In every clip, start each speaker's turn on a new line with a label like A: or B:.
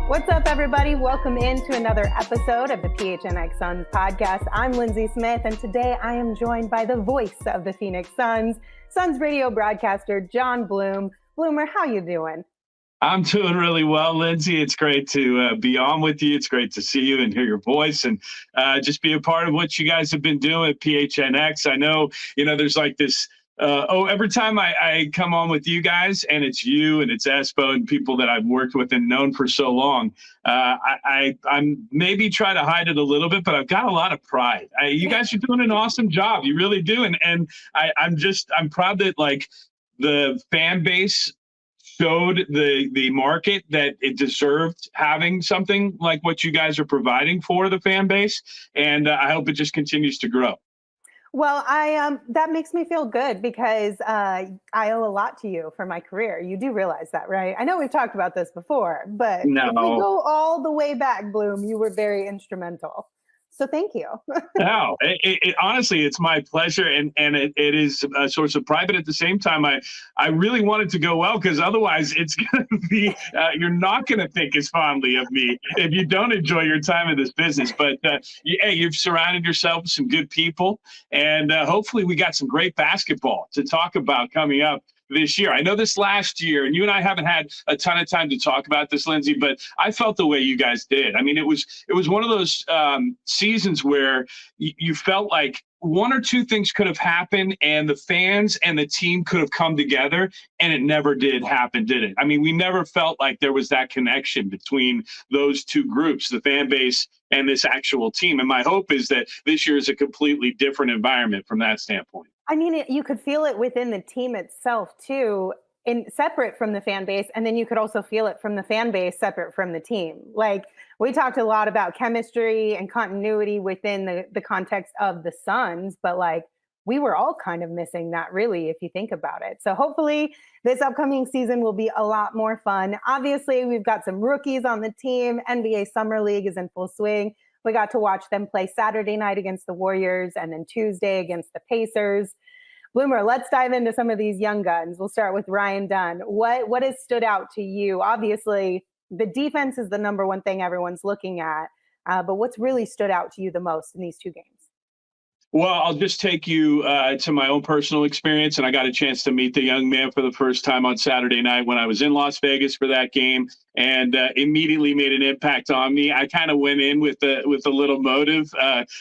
A: What's up, everybody? Welcome into another episode of the PHNX Suns podcast. I'm Lindsay Smith, and today I am joined by the voice of the Phoenix Suns, Suns radio broadcaster Jon Bloom. Bloomer, how you doing?
B: I'm doing really well, Lindsay. It's great to be on with you. It's great to see you and hear your voice and just be a part of what you guys have been doing at PHNX. I know, there's like this every time I come on with you guys and it's you and it's Espo and people that I've worked with and known for so long, I'm maybe try to hide it a little bit, but I've got a lot of pride. You guys are doing an awesome job. You really do. And I'm proud that like the fan base showed the market that it deserved having something like what you guys are providing for the fan base. And I hope it just continues to grow.
A: Well, that makes me feel good because I owe a lot to you for my career. You do realize that, right? I know we've talked about this before, but
B: no.
A: If we go all the way back, Bloom, you were very instrumental. So thank you.
B: No, honestly, it's my pleasure. And it is a source of pride. But at the same time, I really want it to go well, because otherwise it's going to be, you're not going to think as fondly of me if you don't enjoy your time in this business. But hey, you've surrounded yourself with some good people. And hopefully we got some great basketball to talk about coming up this year. I know this last year, and you and I haven't had a ton of time to talk about this, Lindsay, but I felt the way you guys did. I mean, it was one of those seasons where you felt like one or two things could have happened and the fans and the team could have come together, and it never did happen, did it? I mean, we never felt like there was that connection between those two groups, the fan base and this actual team. And my hope is that this year is a completely different environment from that standpoint.
A: I mean, you could feel it within the team itself, too, separate from the fan base. And then you could also feel it from the fan base separate from the team. Like, we talked a lot about chemistry and continuity within the context of the Suns, but like, we were all kind of missing that, really, if you think about it. So hopefully this upcoming season will be a lot more fun. Obviously, we've got some rookies on the team. NBA Summer League is in full swing. We got to watch them play Saturday night against the Warriors and then Tuesday against the Pacers. Bloomer, let's dive into some of these young guns. We'll start with Ryan Dunn. What has stood out to you? Obviously, the defense is the number one thing everyone's looking at, but what's really stood out to you the most in these two games?
B: Well, I'll just take you to my own personal experience, and I got a chance to meet the young man for the first time on Saturday night when I was in Las Vegas for that game, and immediately made an impact on me. I kind of went in with a little motive,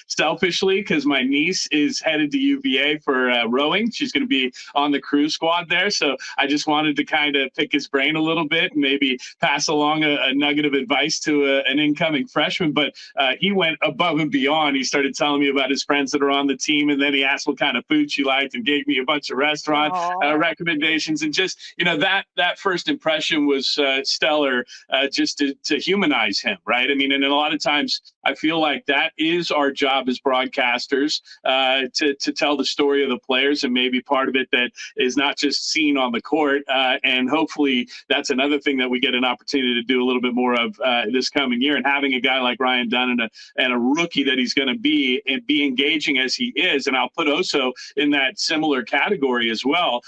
B: selfishly, because my niece is headed to UVA for rowing. She's going to be on the crew squad there, so I just wanted to kind of pick his brain a little bit and maybe pass along a nugget of advice to an incoming freshman. But he went above and beyond. He started telling me about his friends that are on the team, and then he asked what kind of food she liked and gave me a bunch of restaurant recommendations. And just, that first impression was stellar, just to humanize him, right? I mean, and a lot of times I feel like that is our job as broadcasters, to tell the story of the players, and maybe part of it that is not just seen on the court. And hopefully that's another thing that we get an opportunity to do a little bit more of this coming year. And having a guy like Ryan Dunn and a rookie that he's going to be, and be engaging as he is. And I'll put Oso in that similar category as well,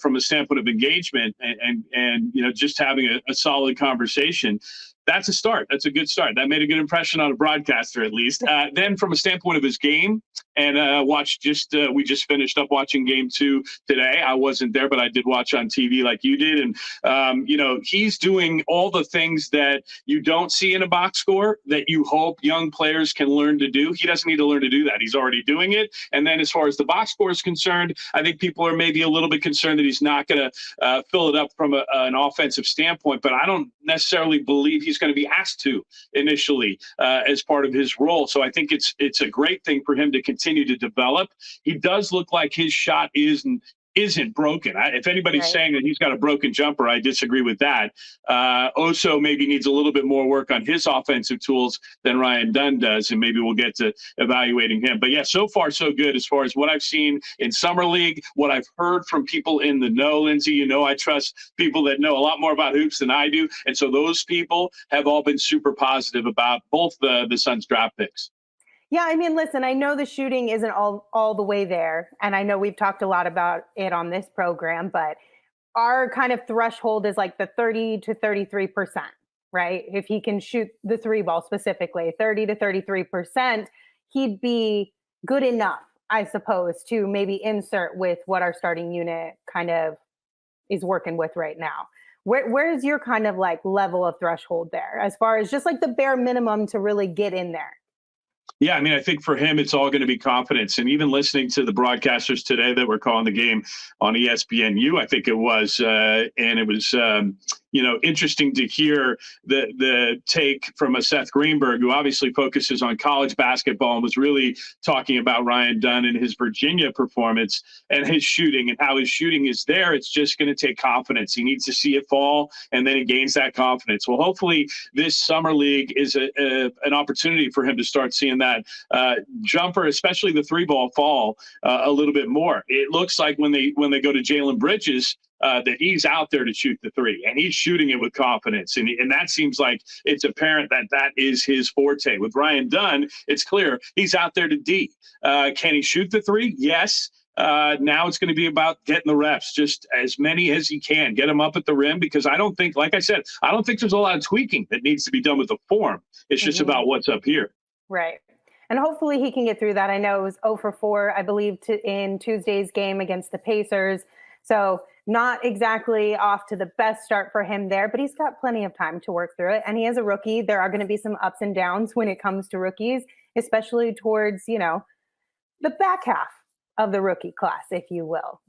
B: from a standpoint of engagement and just having a solid conversation. That's a start. That's a good start. That made a good impression on a broadcaster, at least. Then from a standpoint of his game, and we just finished up watching game 2 today. I wasn't there, but I did watch on TV like you did. And, he's doing all the things that you don't see in a box score that you hope young players can learn to do. He doesn't need to learn to do that. He's already doing it. And then as far as the box score is concerned, I think people are maybe a little bit concerned that he's not going to fill it up from an offensive standpoint, but I don't necessarily believe he's was going to be asked to initially as part of his role. So I think it's a great thing for him to continue to develop. He does look like his shot isn't broken. If anybody's saying that he's got a broken jumper, I disagree with that. Oso maybe needs a little bit more work on his offensive tools than Ryan Dunn does, and maybe we'll get to evaluating him. But yeah, so far so good as far as what I've seen in Summer League, what I've heard from people in the know, Lindsay. You know I trust people that know a lot more about hoops than I do, and so those people have all been super positive about both the Suns draft picks.
A: Yeah, I mean, listen, I know the shooting isn't all the way there, and I know we've talked a lot about it on this program, but our kind of threshold is like the 30 to 33%, right? If he can shoot the three ball specifically, 30 to 33%, he'd be good enough, I suppose, to maybe insert with what our starting unit kind of is working with right now. Where's your kind of like level of threshold there as far as just like the bare minimum to really get in there?
B: Yeah, I mean, I think for him, it's all going to be confidence. And even listening to the broadcasters today that were calling the game on ESPNU, I think it was, and it was, interesting to hear the take from a Seth Greenberg, who obviously focuses on college basketball and was really talking about Ryan Dunn and his Virginia performance and his shooting and how his shooting is there. It's just going to take confidence. He needs to see it fall, and then he gains that confidence. Well, hopefully this summer league is an opportunity for him to start seeing that jumper, especially the three ball, fall a little bit more. It looks like when they go to Jaylen Bridges, that he's out there to shoot the three, and he's shooting it with confidence. And that seems like it's apparent that is his forte. With Ryan Dunn, it's clear he's out there to D. Can he shoot the three? Yes. Now it's going to be about getting the reps, just as many as he can, get him up at the rim, because I don't think, like I said, I don't think there's a lot of tweaking that needs to be done with the form. It's just about what's up here.
A: Right. And hopefully he can get through that. I know it was 0 for 4, I believe, in Tuesday's game against the Pacers. So not exactly off to the best start for him there, but he's got plenty of time to work through it. And he is a rookie. There are going to be some ups and downs when it comes to rookies, especially towards, the back half of the rookie class, if you will.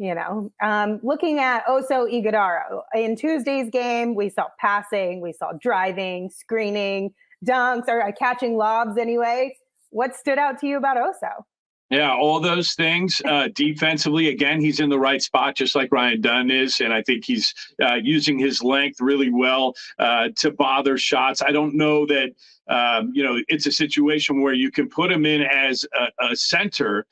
A: Looking at Oso Ighodaro in Tuesday's game, we saw passing, we saw driving, screening, dunks, or catching lobs anyway. What stood out to you about Oso?
B: Yeah, all those things. Defensively, again, he's in the right spot, just like Ryan Dunn is. And I think he's using his length really well to bother shots. I don't know that, it's a situation where you can put him in as a center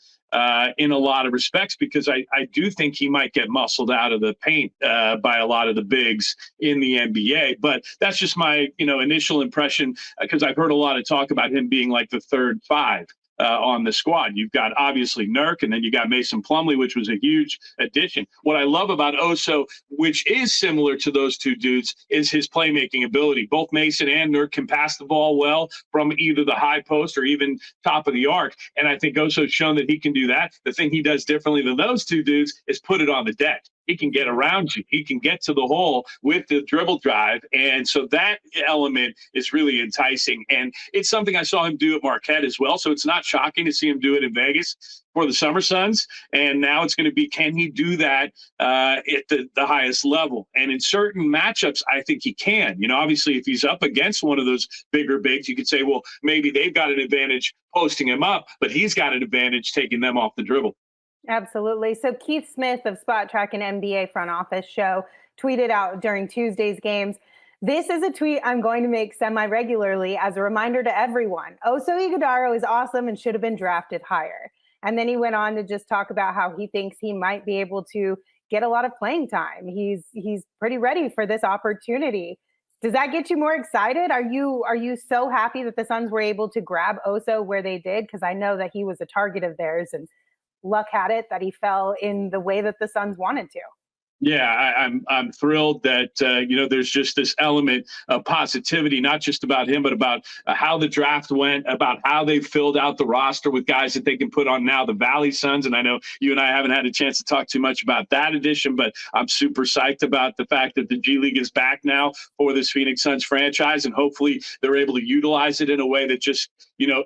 B: in a lot of respects, because I do think he might get muscled out of the paint by a lot of the bigs in the NBA. But that's just my, initial impression, because I've heard a lot of talk about him being like the third five on the squad. You've got obviously Nurk, and then you got Mason Plumlee, which was a huge addition. What I love about Oso, which is similar to those two dudes, is his playmaking ability. Both Mason and Nurk can pass the ball well from either the high post or even top of the arc. And I think Oso's shown that he can do that. The thing he does differently than those two dudes is put it on the deck. He can get around you. He can get to the hole with the dribble drive. And so that element is really enticing. And it's something I saw him do at Marquette as well. So it's not shocking to see him do it in Vegas for the Summer Suns. And now it's going to be, can he do that at the highest level? And in certain matchups, I think he can. Obviously, if he's up against one of those bigger bigs, you could say, well, maybe they've got an advantage posting him up, but he's got an advantage taking them off the dribble.
A: Absolutely. So Keith Smith of Spot Track and NBA Front Office Show tweeted out during Tuesday's games, "This is a tweet I'm going to make semi-regularly as a reminder to everyone. Oso Ighodaro is awesome and should have been drafted higher." And then he went on to just talk about how he thinks he might be able to get a lot of playing time. He's pretty ready for this opportunity. Does that get you more excited? Are you so happy that the Suns were able to grab Oso where they did? Because I know that he was a target of theirs, and luck had it that he fell in the way that the Suns wanted to.
B: Yeah, I'm thrilled that, there's just this element of positivity, not just about him, but about how the draft went, about how they filled out the roster with guys that they can put on now the Valley Suns. And I know you and I haven't had a chance to talk too much about that addition, but I'm super psyched about the fact that the G League is back now for this Phoenix Suns franchise. And hopefully they're able to utilize it in a way that just,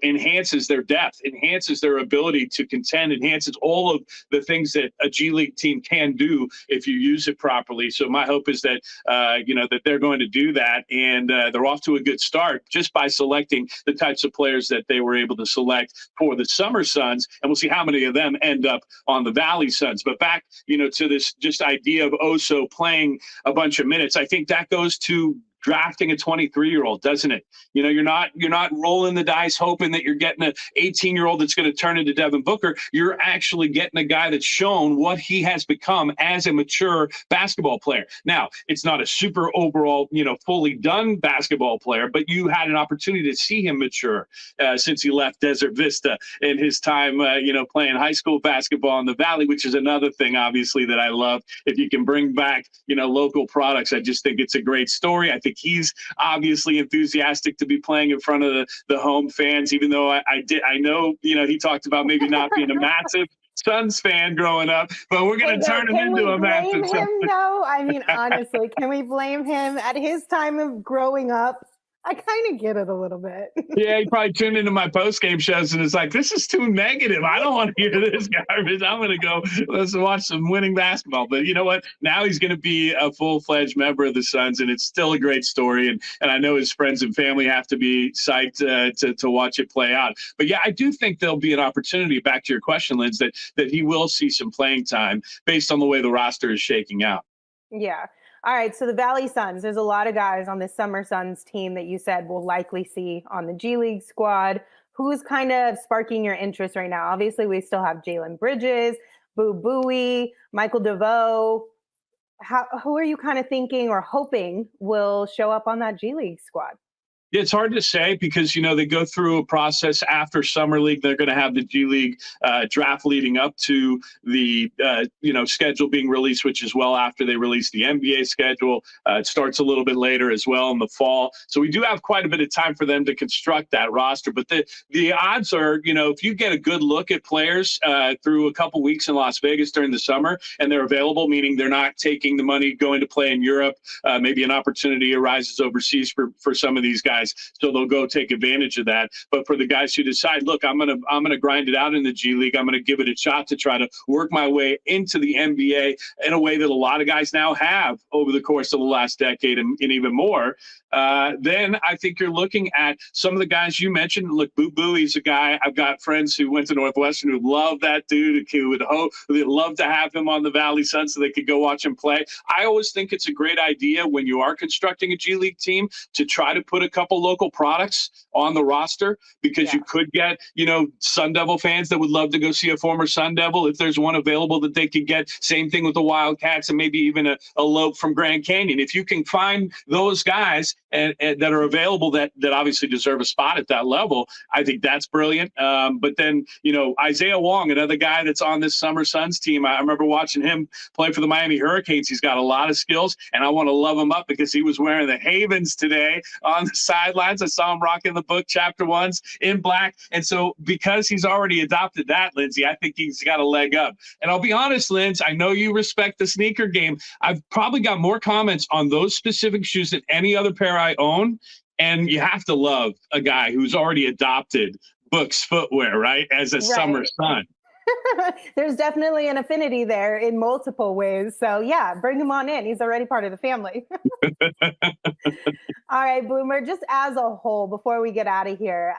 B: enhances their depth, enhances their ability to contend, enhances all of the things that a G League team can do if you use it properly. So my hope is that, that they're going to do that. And they're off to a good start just by selecting the types of players that they were able to select for the Summer Suns. And we'll see how many of them end up on the Valley Suns. But back, to this just idea of Oso playing a bunch of minutes, I think that goes to drafting a 23-year-old, doesn't it? You're not rolling the dice hoping that you're getting an 18-year-old that's going to turn into Devin Booker. You're actually getting a guy that's shown what he has become as a mature basketball player. Now, it's not a super overall, fully done basketball player, but you had an opportunity to see him mature since he left Desert Vista in his time, playing high school basketball in the Valley, which is another thing, obviously, that I love. If you can bring back, local products, I just think it's a great story. I think he's obviously enthusiastic to be playing in front of the home fans, even though I know, he talked about maybe not being a massive Suns fan growing up, but we're going to turn him into a massive Suns fan.
A: No, I mean, honestly, can we blame him at his time of growing up? I kind of get it a little bit.
B: Yeah, he probably tuned into my post-game shows and is like, this is too negative. I don't want to hear this garbage. I'm going to go let's watch some winning basketball. But you know what? Now he's going to be a full-fledged member of the Suns, and it's still a great story. And I know his friends and family have to be psyched to watch it play out. But yeah, I do think there'll be an opportunity, back to your question, Linz, that he will see some playing time based on the way the roster is shaking out.
A: Yeah. All right, so the Valley Suns, there's a lot of guys on the Summer Suns team that you said we'll likely see on the G League squad. Who's kind of sparking your interest right now? Obviously, we still have Jaylen Bridges, Boo Buie, Michael DeVoe. Who are you kind of thinking or hoping will show up on that G League squad?
B: Yeah, it's hard to say because, they go through a process after Summer League. They're going to have the G League draft leading up to the, schedule being released, which is well after they release the NBA schedule. It starts a little bit later as well in the fall. So we do have quite a bit of time for them to construct that roster. But the odds are, if you get a good look at players through a couple weeks in Las Vegas during the summer and they're available, meaning they're not taking the money, going to play in Europe, maybe an opportunity arises overseas for some of these guys. So they'll go take advantage of that. But for the guys who decide, look, I'm gonna grind it out in the G League, I'm gonna give it a shot to try to work my way into the NBA in a way that a lot of guys now have over the course of the last decade and even more. Then I think you're looking at some of the guys you mentioned. Look, Boo Buie's a guy. I've got friends who went to Northwestern who love that dude, who would love to have him on the Valley Suns so they could go watch him play. I always think it's a great idea when you are constructing a G League team to try to put a couple local products on the roster because you could get, Sun Devil fans that would love to go see a former Sun Devil if there's one available that they could get. Same thing with the Wildcats and maybe even a Lope from Grand Canyon. If you can find those guys and that are available that obviously deserve a spot at that level, I think that's brilliant. But then, Isaiah Wong, another guy that's on this Summer Suns team, I remember watching him play for the Miami Hurricanes. He's got a lot of skills, and I want to love him up because he was wearing the Havens today on the sidelines. I saw him rocking the book chapter ones in black. And so because he's already adopted that, Lindsay, I think he's got a leg up. And I'll be honest, Linz, I know you respect the sneaker game. I've probably got more comments on those specific shoes than any other pair I own. And you have to love a guy who's already adopted Book's footwear, right? As a Summer Sun.
A: There's definitely an affinity there in multiple ways. So yeah, bring him on in. He's already part of the family. All right, Bloomer, just as a whole, before we get out of here,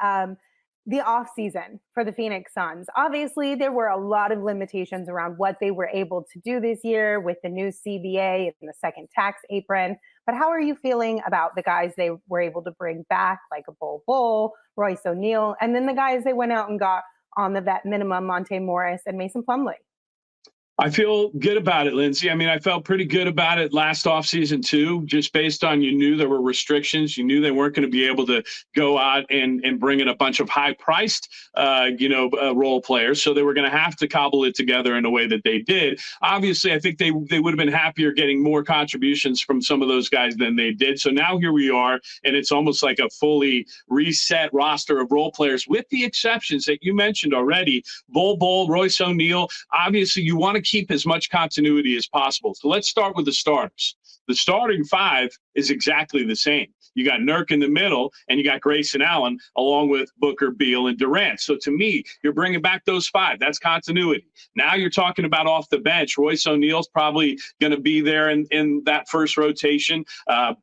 A: the offseason for the Phoenix Suns. Obviously, there were a lot of limitations around what they were able to do this year with the new CBA and the second tax apron. But how are you feeling about the guys they were able to bring back, like a Bull, Royce O'Neal, and then the guys they went out and got on the vet minimum, Monte Morris and Mason Plumlee?
B: I feel good about it, Lindsay. I mean, I felt pretty good about it last offseason too, just based on you knew there were restrictions. You knew they weren't going to be able to go out and bring in a bunch of high-priced, role players. So they were going to have to cobble it together in a way that they did. Obviously, I think they would have been happier getting more contributions from some of those guys than they did. So now here we are, and it's almost like a fully reset roster of role players with the exceptions that you mentioned already. Bull, Royce O'Neal. Obviously, you want to keep as much continuity as possible. So let's start with the starters. The starting five is exactly the same. You got Nurk in the middle, and you got Grayson Allen along with Booker, Beal, and Durant. So to me, you're bringing back those five. That's continuity. Now you're talking about off the bench. Royce O'Neal's probably going to be there in that first rotation.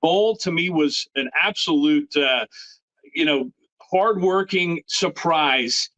B: Bol, to me, was an absolute, hardworking surprise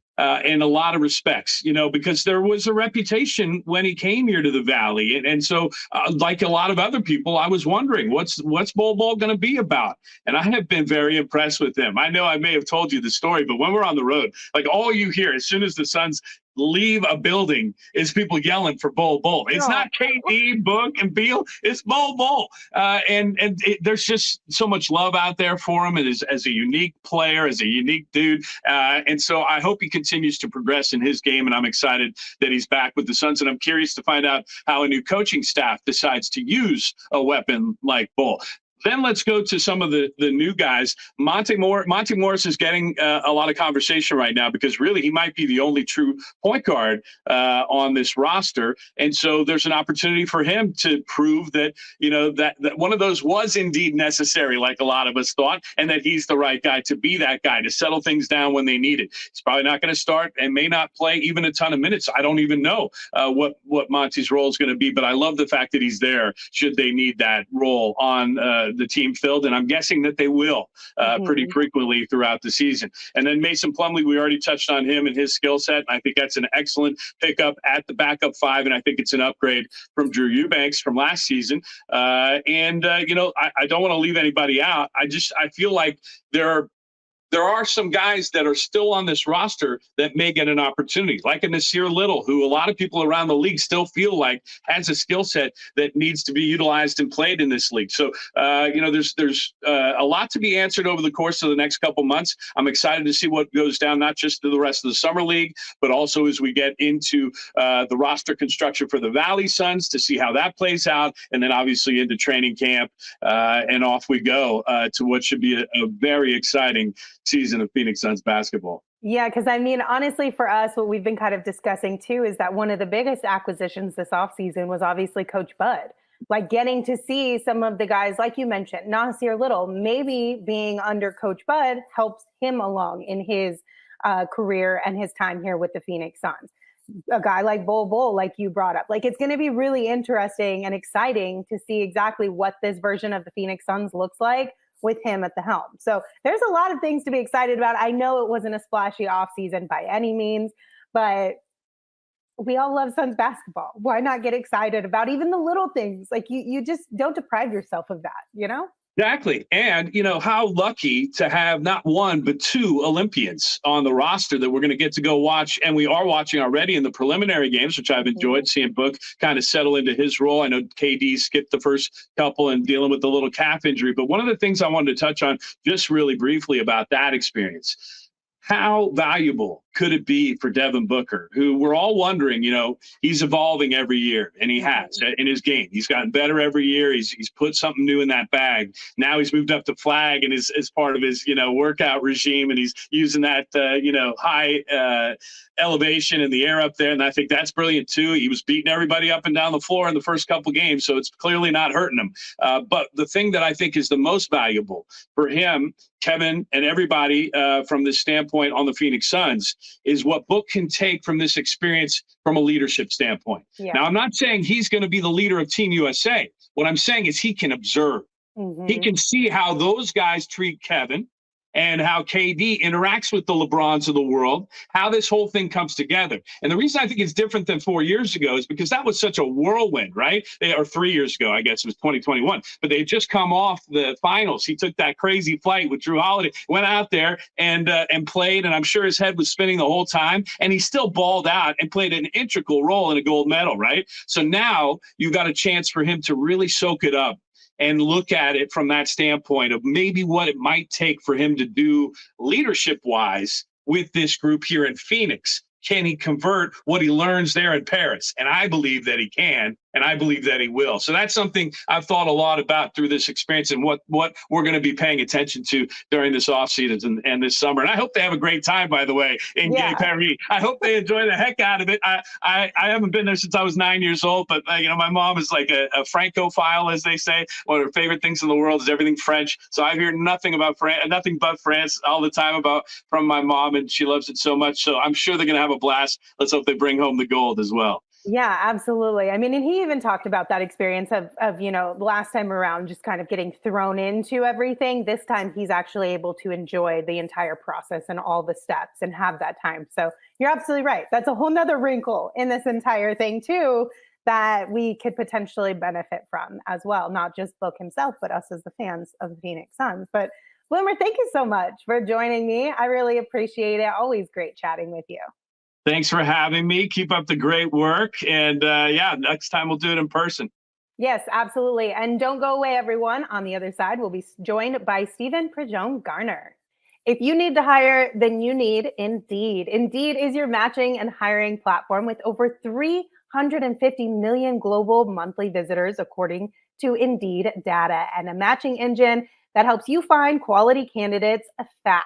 B: in a lot of respects, because there was a reputation when he came here to the Valley. And so like a lot of other people, I was wondering what's Bol going to be about. And I have been very impressed with him. I know I may have told you the story, but when we're on the road, like all you hear as soon as the Suns leave a building is people yelling for Bol. It's not KD, Book, and Beal. It's Bol. There's just so much love out there for him as a unique player, as a unique dude. And so I hope he continues to progress in his game, and I'm excited that he's back with the Suns. And I'm curious to find out how a new coaching staff decides to use a weapon like Bol. Then let's go to some of the new guys. Monte Morris is getting a lot of conversation right now because really he might be the only true point guard on this roster. And so there's an opportunity for him to prove that, that one of those was indeed necessary, like a lot of us thought, and that he's the right guy to be that guy, to settle things down when they need it. He's probably not going to start and may not play even a ton of minutes. I don't even know what Monte's role is going to be, but I love the fact that he's there should they need that role on the team filled, and I'm guessing that they will pretty frequently throughout the season. And then Mason Plumlee, we already touched on him and his skill set. I think that's an excellent pickup at the backup five, and I think it's an upgrade from Drew Eubanks from last season. I don't want to leave anybody out. I feel like there are some guys that are still on this roster that may get an opportunity, like a Nasir Little, who a lot of people around the league still feel like has a skill set that needs to be utilized and played in this league. So, there's a lot to be answered over the course of the next couple months. I'm excited to see what goes down, not just to the rest of the summer league, but also as we get into the roster construction for the Valley Suns to see how that plays out. And then obviously into training camp and off we go to what should be a very exciting season of Phoenix Suns basketball.
A: Yeah, because honestly, for us, what we've been kind of discussing too is that one of the biggest acquisitions this offseason was obviously Coach Bud. Like getting to see some of the guys, like you mentioned, Nasir Little, maybe being under Coach Bud helps him along in his career and his time here with the Phoenix Suns. A guy like Bol, like you brought up, like it's going to be really interesting and exciting to see exactly what this version of the Phoenix Suns looks like with him at the helm. So there's a lot of things to be excited about. I know it wasn't a splashy offseason by any means, but we all love Suns basketball. Why not get excited about even the little things? Like you just don't deprive yourself of that,
B: Exactly. And, how lucky to have not one, but two Olympians on the roster that we're going to get to go watch. And we are watching already in the preliminary games, which I've enjoyed seeing Book kind of settle into his role. I know KD skipped the first couple and dealing with the little calf injury. But one of the things I wanted to touch on just really briefly about that experience, how valuable could it be for Devin Booker, who we're all wondering, he's evolving every year, and he has in his game. He's gotten better every year. He's put something new in that bag. Now he's moved up to flag and is part of his, workout regime, and he's using that, high elevation in the air up there, and I think that's brilliant too. He was beating everybody up and down the floor in the first couple games, so it's clearly not hurting him. But the thing that I think is the most valuable for him, Kevin, and everybody from this standpoint on the Phoenix Suns is what Book can take from this experience from a leadership standpoint. Yeah. Now, I'm not saying he's going to be the leader of Team USA. What I'm saying is he can observe. He can see how those guys treat Kevin and how KD interacts with the LeBrons of the world, how this whole thing comes together. And the reason I think it's different than 4 years ago is because that was such a whirlwind, right? Or 3 years ago, I guess it was 2021. But they had just come off the finals. He took that crazy flight with Drew Holiday, went out there and played, and I'm sure his head was spinning the whole time. And he still balled out and played an integral role in a gold medal, right? So now you got a chance for him to really soak it up and look at it from that standpoint of maybe what it might take for him to do leadership-wise with this group here in Phoenix. Can he convert what he learns there in Paris? And I believe that he can. And I believe that he will. So that's something I've thought a lot about through this experience and what we're going to be paying attention to during this offseason and this summer. And I hope they have a great time, by the way, in Gay Paris. I hope they enjoy the heck out of it. I haven't been there since I was 9 years old, but my mom is like a Francophile, as they say. One of her favorite things in the world is everything French. So I hear nothing but France all the time from my mom, and she loves it so much. So I'm sure they're going to have a blast. Let's hope they bring home the gold as well.
A: Yeah, absolutely. I mean, and he even talked about that experience of the last time around, just kind of getting thrown into everything. This time he's actually able to enjoy the entire process and all the steps and have that time. So you're absolutely right. That's a whole nother wrinkle in this entire thing too, that we could potentially benefit from as well. Not just Book himself, but us as the fans of the Phoenix Suns. But Bloomer, thank you so much for joining me. I really appreciate it. Always great chatting with you.
B: Thanks for having me. Keep up the great work. And next time we'll do it in person.
A: Yes, absolutely. And don't go away, everyone. On the other side, we'll be joined by PridGeon Garner. If you need to hire, then you need Indeed. Indeed is your matching and hiring platform with over 350 million global monthly visitors, according to Indeed data, and a matching engine that helps you find quality candidates fast.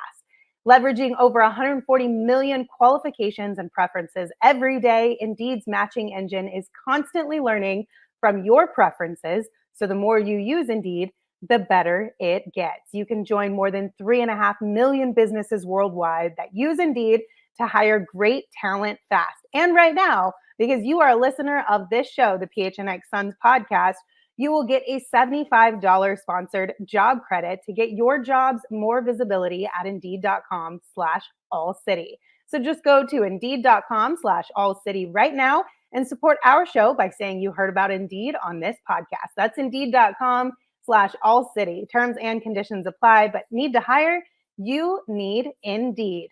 A: Leveraging over 140 million qualifications and preferences every day, Indeed's matching engine is constantly learning from your preferences. So the more you use Indeed, the better it gets. You can join more than 3.5 million businesses worldwide that use Indeed to hire great talent fast. And right now, because you are a listener of this show, the PHNX Suns podcast, you will get a $75 sponsored job credit to get your jobs more visibility at Indeed.com/AllCity. So just go to Indeed.com/AllCity right now and support our show by saying you heard about Indeed on this podcast. That's Indeed.com/AllCity. Terms and conditions apply, but need to hire? You need Indeed.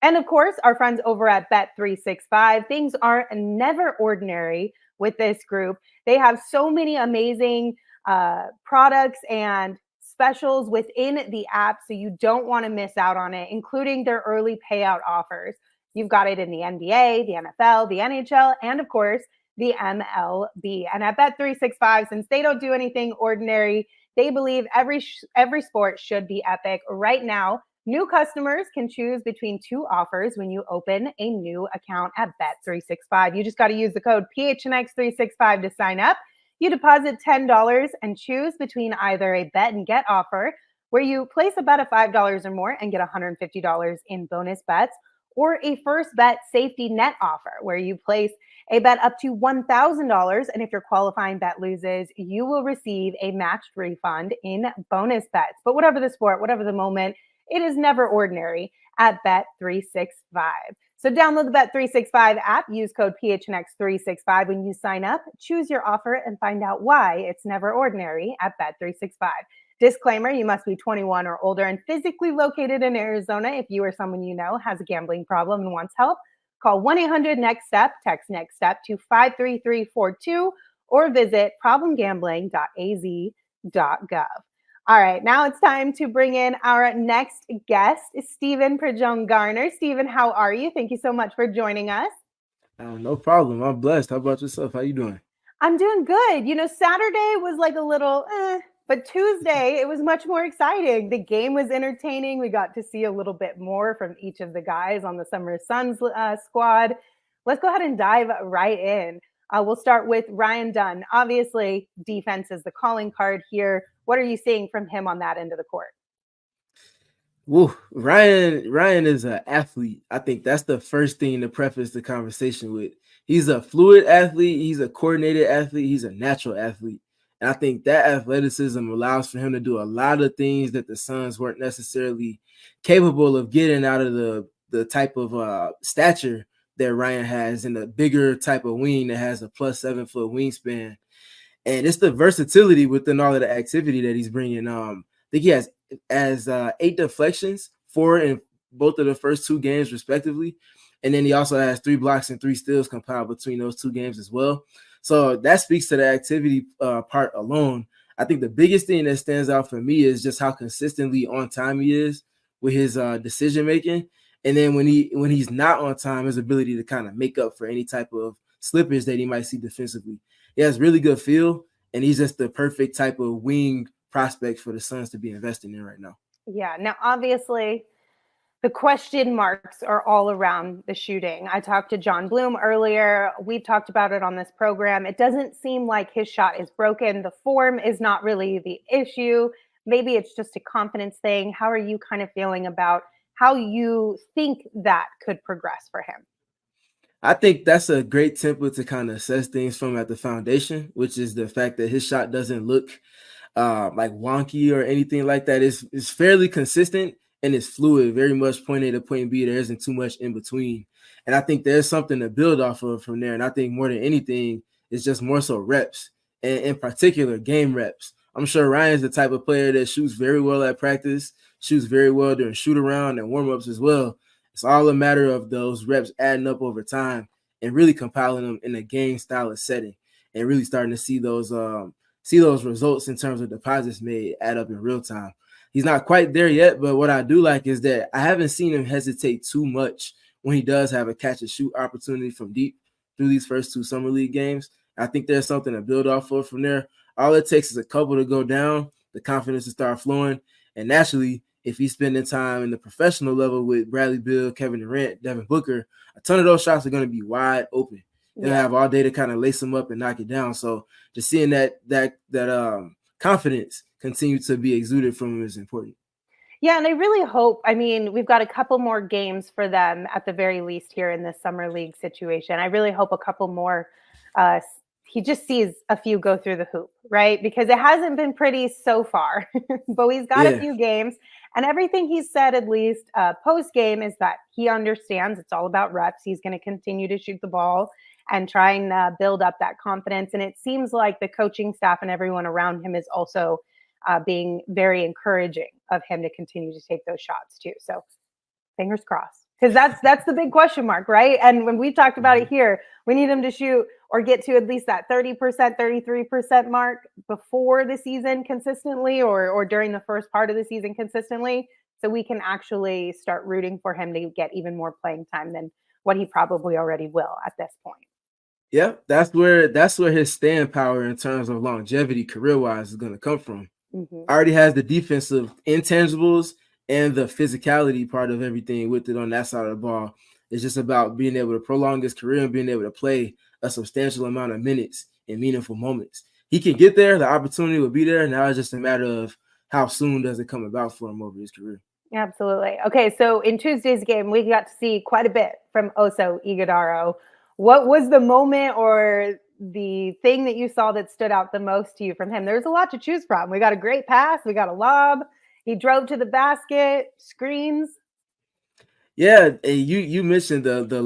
A: And of course, our friends over at Bet365, things are never ordinary with this group. They have so many amazing products and specials within the app, so you don't want to miss out on it, including their early payout offers. You've got it in the NBA, the NFL, the NHL, and of course, the MLB. And at Bet365, since they don't do anything ordinary, they believe every sport should be epic. Right now, new customers can choose between two offers when you open a new account at Bet365. You just got to use the code PHNX365 to sign up. You deposit $10 and choose between either a bet and get offer, where you place a bet of $5 or more and get $150 in bonus bets, or a first bet safety net offer, where you place a bet up to $1,000. And if your qualifying bet loses, you will receive a matched refund in bonus bets. But whatever the sport, whatever the moment, it is never ordinary at Bet365. So download the Bet365 app, use code PHNX365 when you sign up, choose your offer, and find out why it's never ordinary at Bet365. Disclaimer, you must be 21 or older and physically located in Arizona. If you or someone you know has a gambling problem and wants help, call 1-800-NEXT-STEP, text NEXT STEP to 53342, or visit problemgambling.az.gov. All right, now it's time to bring in our next guest, PridGeon Garner. Stephen, how are you? Thank you so much for joining us.
C: No problem. I'm blessed. How about yourself? How you doing?
A: I'm doing good. Saturday was like a little but Tuesday, it was much more exciting. The game was entertaining. We got to see a little bit more from each of the guys on the Summer Suns squad. Let's go ahead and dive right in. We'll start with Ryan Dunn. Obviously, defense is the calling card here. What are you seeing from him on that end of the court?
C: Woo, Ryan is an athlete. I think that's the first thing to preface the conversation with. He's a fluid athlete. He's a coordinated athlete. He's a natural athlete. And I think that athleticism allows for him to do a lot of things that the Suns weren't necessarily capable of getting out of the type of stature that Ryan has, in a bigger type of wing that has a plus 7-foot wingspan. And it's the versatility within all of the activity that he's bringing. I think he has 8 deflections, 4 in both of the first 2 games respectively. And then he also has 3 blocks and 3 steals compiled between those 2 games as well. So that speaks to the activity part alone. I think the biggest thing that stands out for me is just how consistently on time he is with his decision making. And then when he's not on time, his ability to kind of make up for any type of slippage that he might see defensively. He has really good feel, and he's just the perfect type of wing prospect for the Suns to be investing in right now.
A: Yeah. Now, obviously, the question marks are all around the shooting. I talked to Jon Bloom earlier. We've talked about it on this program. It doesn't seem like his shot is broken. The form is not really the issue. Maybe it's just a confidence thing. How are you kind of feeling about how you think that could progress for him?
C: I think that's a great template to kind of assess things from at the foundation, which is the fact that his shot doesn't look like wonky or anything like that. It's fairly consistent and it's fluid, very much point A to point B. There isn't too much in between. And I think there's something to build off of from there. And I think more than anything, it's just more so reps, and in particular, game reps. I'm sure Ryan's the type of player that shoots very well at practice, shoots very well during shoot around and warm-ups as well. It's all a matter of those reps adding up over time and really compiling them in a game style of setting and really starting to see those results in terms of deposits made add up in real time. He's not quite there yet, but what I do like is that I haven't seen him hesitate too much when he does have a catch and shoot opportunity from deep through these first two Summer League games. I think there's something to build off of from there. All it takes is a couple to go down, the confidence to start flowing, and naturally, if he's spending time in the professional level with Bradley Beal, Kevin Durant, Devin Booker, a ton of those shots are going to be wide open. They'll have all day to kind of lace them up and knock it down. So just seeing that confidence continue to be exuded from him is important.
A: Yeah, and I really hope, I mean, we've got a couple more games for them at the very least here in this Summer League situation. I really hope a couple more, he just sees a few go through the hoop, right? Because it hasn't been pretty so far, but he's got a few games. And everything he's said, at least post-game, is that he understands it's all about reps. He's going to continue to shoot the ball and try and build up that confidence. And it seems like the coaching staff and everyone around him is also being very encouraging of him to continue to take those shots too. So fingers crossed, because that's the big question mark, right? And when we've talked about it here, we need him to shoot or get to at least that 30%, 33% mark before the season consistently, or during the first part of the season consistently, so we can actually start rooting for him to get even more playing time than what he probably already will at this point.
C: Yeah, that's where his stand power in terms of longevity career-wise is going to come from. Already has the defensive intangibles and the physicality part of everything with it on that side of the ball. It's just about being able to prolong his career and being able to play a substantial amount of minutes in meaningful moments. He can get there. The opportunity will be there. Now it's just a matter of how soon does it come about for him over his career.
A: Absolutely. Okay, so in Tuesday's game, we got to see quite a bit from Oso Ighodaro. What was the moment or the thing that you saw that stood out the most to you from him? There's a lot to choose from. We got a great pass. We got a lob. He drove to the basket, screens.
C: Yeah, you mentioned the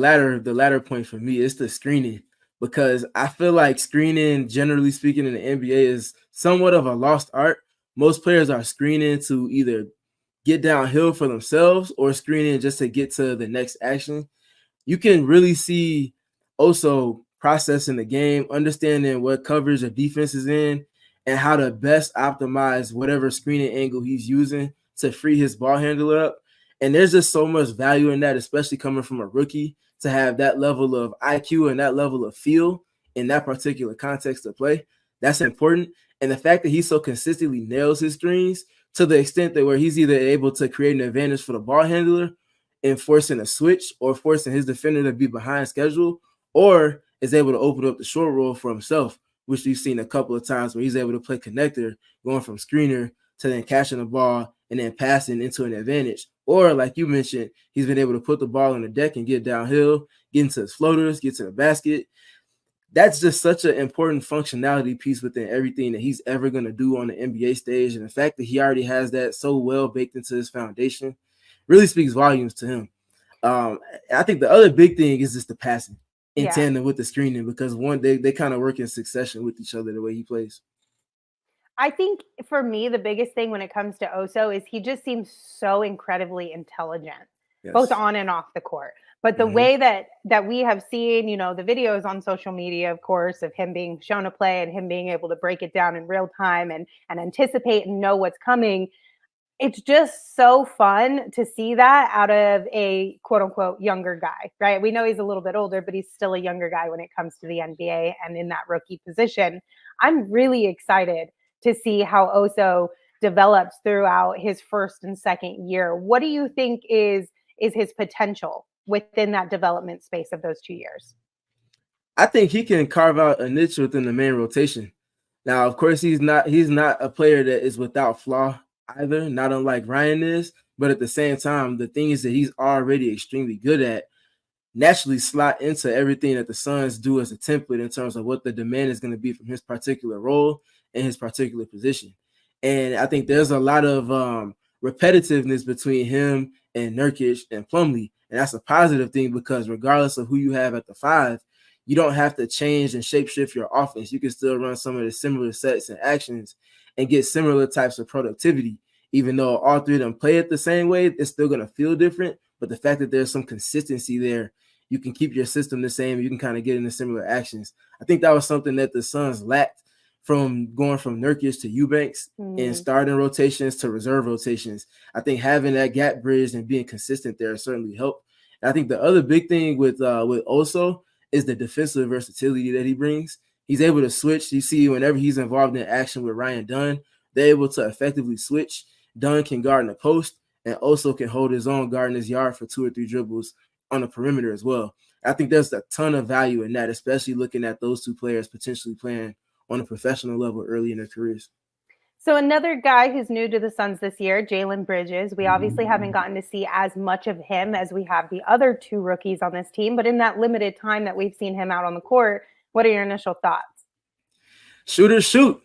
C: latter point for me. It's the screening, because I feel like screening, generally speaking, in the NBA is somewhat of a lost art. Most players are screening to either get downhill for themselves or screening just to get to the next action. You can really see Oso processing the game, understanding what coverage or defense is in, and how to best optimize whatever screening angle he's using to free his ball handler up. And there's just so much value in that, especially coming from a rookie, to have that level of IQ and that level of feel in that particular context of play. That's important. And the fact that he so consistently nails his screens to the extent that where he's either able to create an advantage for the ball handler in forcing a switch or forcing his defender to be behind schedule, or is able to open up the short roll for himself, which we've seen a couple of times where he's able to play connector, going from screener to then catching the ball and then passing into an advantage. Or like you mentioned, he's been able to put the ball on the deck and get downhill, get into his floaters, get to the basket. That's just such an important functionality piece within everything that he's ever going to do on the NBA stage. And the fact that he already has that so well baked into his foundation really speaks volumes to him. I think the other big thing is just the passing in tandem with the screening, because they kind of work in succession with each other the way he plays.
A: I think for me, the biggest thing when it comes to Oso is he just seems so incredibly intelligent, both on and off the court. But the way that we have seen, the videos on social media, of course, of him being shown a play and him being able to break it down in real time and anticipate and know what's coming, It's just so fun to see that out of a quote unquote younger guy, right? We know he's a little bit older, but he's still a younger guy when it comes to the NBA and in that rookie position. I'm really excited to see how Oso develops throughout his first and second year. What do you think is his potential within that development space of those 2 years?
C: I think he can carve out a niche within the main rotation. Now, of course, he's not a player that is without flaw either, not unlike Ryan is. But at the same time, the things that he's already extremely good at naturally slot into everything that the Suns do as a template in terms of what the demand is going to be from his particular role and his particular position. And I think there's a lot of repetitiveness between him and Nurkic and Plumlee. And that's a positive thing because regardless of who you have at the 5, you don't have to change and shapeshift your offense. You can still run some of the similar sets and actions and get similar types of productivity. Even though all three of them play it the same way, it's still going to feel different. But the fact that there's some consistency there, you can keep your system the same. You can kind of get into similar actions. I think that was something that the Suns lacked from going from Nurkic to Eubanks and starting rotations to reserve rotations. I think having that gap bridge and being consistent there certainly helped. And I think the other big thing with Oso is the defensive versatility that he brings. He's able to switch. You see, whenever he's involved in action with Ryan Dunn, they're able to effectively switch. Dunn can guard in the post, and Oso can hold his own guard in his yard for 2 or 3 dribbles on the perimeter as well. I think there's a ton of value in that, especially looking at those 2 players potentially playing on a professional level early in their careers.
A: So another guy who's new to the Suns this year, Jaylen Bridges. We obviously haven't gotten to see as much of him as we have the other 2 rookies on this team, but in that limited time that we've seen him out on the court, what are your initial thoughts?
C: Shooters shoot.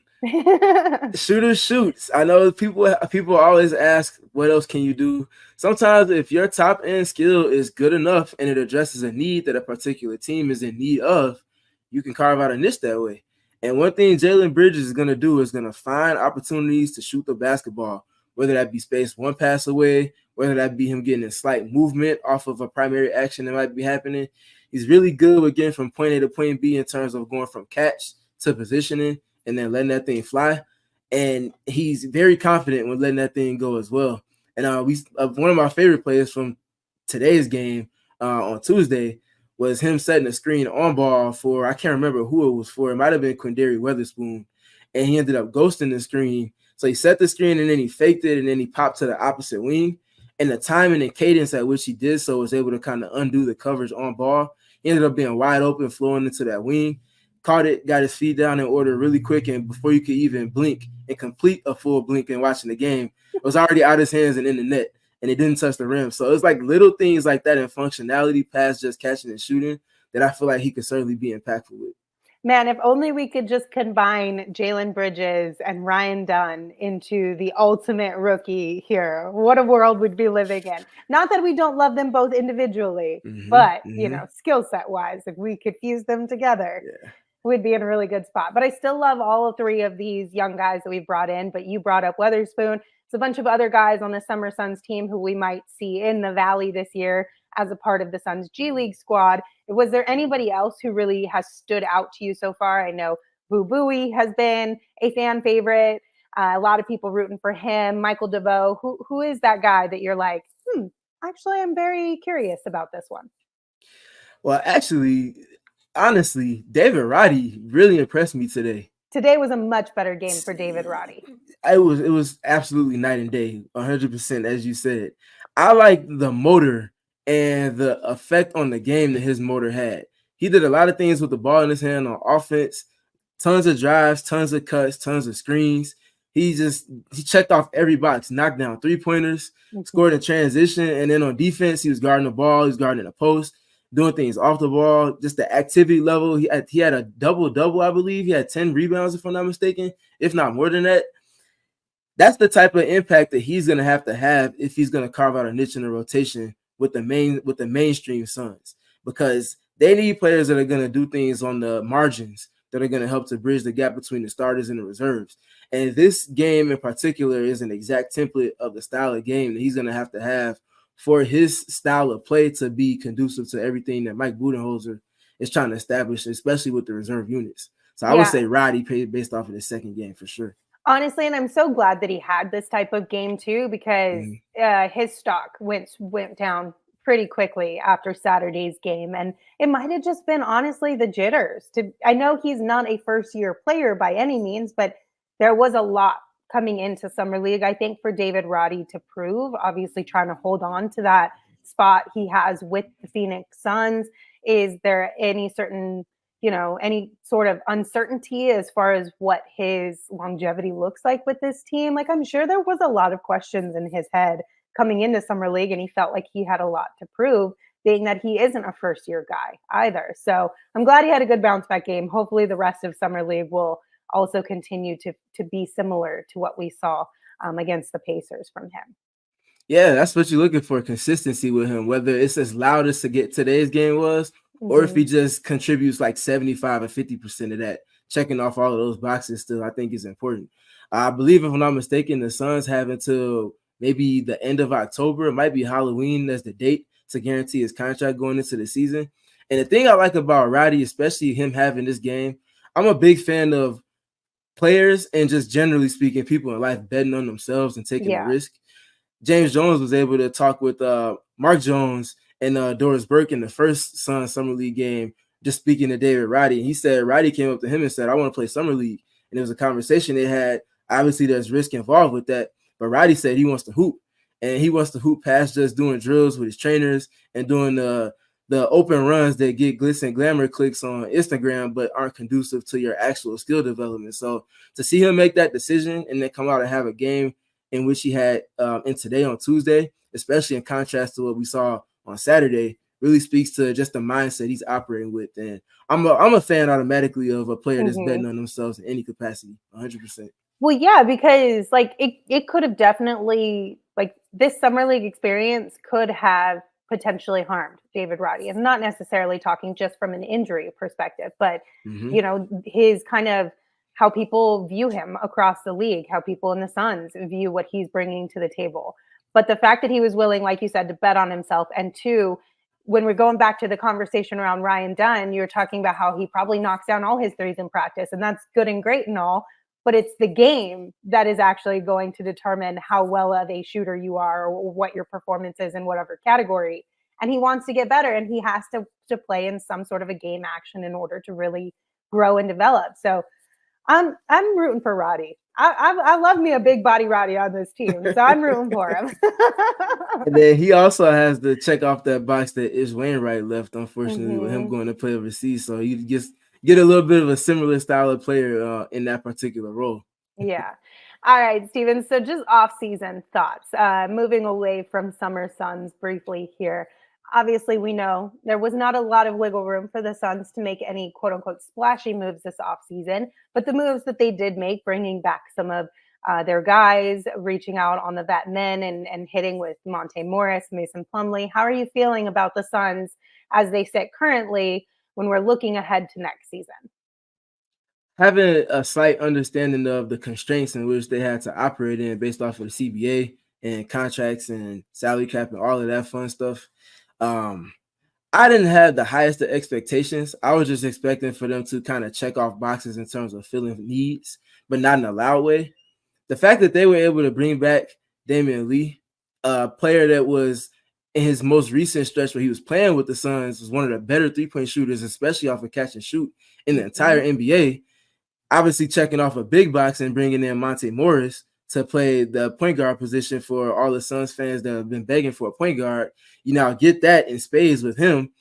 C: Shooters shoots. I know people always ask, what else can you do? Sometimes if your top end skill is good enough and it addresses a need that a particular team is in need of, you can carve out a niche that way. And one thing Jaylen Bridges is going to do is going to find opportunities to shoot the basketball, whether that be spaced 1 pass away, whether that be him getting a slight movement off of a primary action that might be happening. He's really good with getting from point A to point B in terms of going from catch to positioning and then letting that thing fly. And he's very confident when letting that thing go as well. And one of my favorite plays from today's game on Tuesday was him setting a screen on ball for, I can't remember who it was for. It might have been Quindary Weatherspoon. And he ended up ghosting the screen. So he set the screen and then he faked it and then he popped to the opposite wing. And the timing and cadence at which he did so was able to kind of undo the coverage on ball. He ended up being wide open, flowing into that wing. Caught it, got his feet down in order really quick, and before you could even blink and complete a full blink and watching the game, it was already out of his hands and in the net, and it didn't touch the rim. So it's like little things like that in functionality past just catching and shooting that I feel like he could certainly be impactful with.
A: Man, if only we could just combine Jaylen Bridges and Ryan Dunn into the ultimate rookie here. What a world we'd be living in. Not that we don't love them both individually, but, you know, skill set wise, if we could fuse them together, we'd be in a really good spot. But I still love all 3 of these young guys that we've brought in. But you brought up Weatherspoon. It's a bunch of other guys on the Summer Suns team who we might see in the Valley this year as a part of the Suns G League squad. Was there anybody else who really has stood out to you so far? I know Boo Booey has been a fan favorite. A lot of people rooting for him. Michael DeVoe. Who is that guy that you're like, actually, I'm very curious about this one?
C: Well, actually, honestly, David Roddy really impressed me today.
A: Today was a much better game for David Roddy.
C: It was absolutely night and day, 100%, as you said. I like the motor and the effect on the game that his motor had. He did a lot of things with the ball in his hand on offense, tons of drives, tons of cuts, tons of screens. He checked off every box, knocked down 3-pointers, scored in transition, and then on defense, he was guarding the ball, he was guarding the post, doing things off the ball, just the activity level. He had a double-double, I believe. He had 10 rebounds, if I'm not mistaken, if not more than that. That's the type of impact that he's going to have if he's going to carve out a niche in the rotation with the mainstream Suns, because they need players that are going to do things on the margins that are going to help to bridge the gap between the starters and the reserves. And this game in particular is an exact template of the style of game that he's going to have for his style of play to be conducive to everything that Mike Budenholzer is trying to establish, especially with the reserve units. So I would say Roddy based off of the second game for sure.
A: Honestly, and I'm so glad that he had this type of game too, because his stock went down pretty quickly after Saturday's game, and it might have just been honestly the jitters. I know he's not a first year player by any means, but there was a lot coming into summer league. I think for David Roddy to prove, obviously trying to hold on to that spot he has with the Phoenix Suns. Is there any certain any sort of uncertainty as far as what his longevity looks like with this team? Like, I'm sure there was a lot of questions in his head coming into summer league, and he felt like he had a lot to prove, being that he isn't a first year guy either. So I'm glad he had a good bounce back game. Hopefully the rest of summer league will also continue to be similar to what we saw against the Pacers from him.
C: Yeah, that's what you're looking for, consistency with him, whether it's as loud as to get today's game was, or if he just contributes like 75 or 50% of that, checking off all of those boxes still, I think is important. I believe, if I'm not mistaken, the Suns have until maybe the end of October. It might be Halloween as the date to guarantee his contract going into the season. And the thing I like about Roddy, especially him having this game, I'm a big fan of players and just generally speaking, people in life betting on themselves and taking a risk. James Jones was able to talk with Mark Jones and Doris Burke in the first Suns Summer League game, just speaking to David Roddy. And he said Roddy came up to him and said, I want to play Summer League. And it was a conversation they had. Obviously, there's risk involved with that. But Roddy said he wants to hoop. And he wants to hoop past just doing drills with his trainers and doing the open runs that get glitz and glamour clicks on Instagram, but aren't conducive to your actual skill development. So to see him make that decision and then come out and have a game in which he had in today on Tuesday, especially in contrast to what we saw on Saturday, really speaks to just the mindset he's operating with. And I'm a fan automatically of a player that's betting on themselves in any capacity, 100%.
A: Well, yeah, because like it could have definitely, like, this summer league experience could have potentially harmed David Roddy. I'm not necessarily talking just from an injury perspective, but his kind of how people view him across the league, how people in the Suns view what he's bringing to the table. But the fact that he was willing, like you said, to bet on himself, and two, when we're going back to the conversation around Ryan Dunn, you're talking about how he probably knocks down all his threes in practice, and that's good and great and all, but it's the game that is actually going to determine how well of a shooter you are or what your performance is in whatever category. And he wants to get better, and he has to play in some sort of a game action in order to really grow and develop. So I'm rooting for Roddy. I love me a big body Roddy on this team, so I'm rooting for him.
C: And then he also has to check off that box that Ish Wainwright left, unfortunately, with him going to play overseas. So you just get a little bit of a similar style of player in that particular role.
A: Yeah. All right, Steven. So just off-season thoughts. Moving away from Summer Suns briefly here. Obviously, we know there was not a lot of wiggle room for the Suns to make any quote-unquote splashy moves this offseason, but the moves that they did make, bringing back some of their guys, reaching out on the vet men and hitting with Monte Morris, Mason Plumlee. How are you feeling about the Suns as they sit currently when we're looking ahead to next season?
C: Having a slight understanding of the constraints in which they had to operate in based off of the CBA and contracts and salary cap and all of that fun stuff. I didn't have the highest of expectations. I was just expecting for them to kind of check off boxes in terms of filling needs, but not in a loud way. The fact that they were able to bring back Damian Lee, a player that was in his most recent stretch where he was playing with the Suns, was one of the better three-point shooters, especially off of catch and shoot in the entire NBA. Obviously checking off a big box and bringing in Monte Morris to play the point guard position for all the Suns fans that have been begging for a point guard. You now get that in spades with him,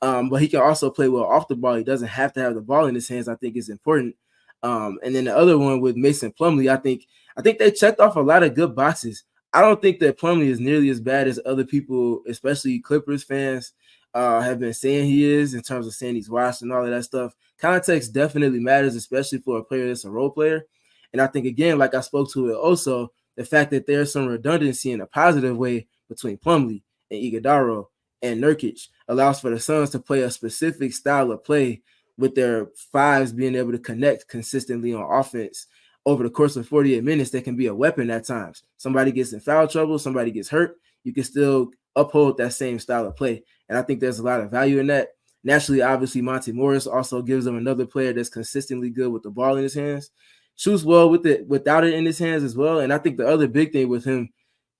C: but he can also play well off the ball. He doesn't have to have the ball in his hands, I think is important. And then the other one with Mason Plumlee, I think they checked off a lot of good boxes. I don't think that Plumlee is nearly as bad as other people, especially Clippers fans, have been saying he is in terms of saying he's washed and all of that stuff. Context definitely matters, especially for a player that's a role player. And I think, again, like I spoke to it also, the fact that there's some redundancy in a positive way between Plumlee and Ighodaro and Nurkic allows for the Suns to play a specific style of play with their fives being able to connect consistently on offense over the course of 48 minutes. That can be a weapon at times. Somebody gets in foul trouble, somebody gets hurt, you can still uphold that same style of play. And I think there's a lot of value in that. Naturally, obviously, Monte Morris also gives them another player that's consistently good with the ball in his hands. shoots well with it without it in his hands as well. And I think the other big thing with him,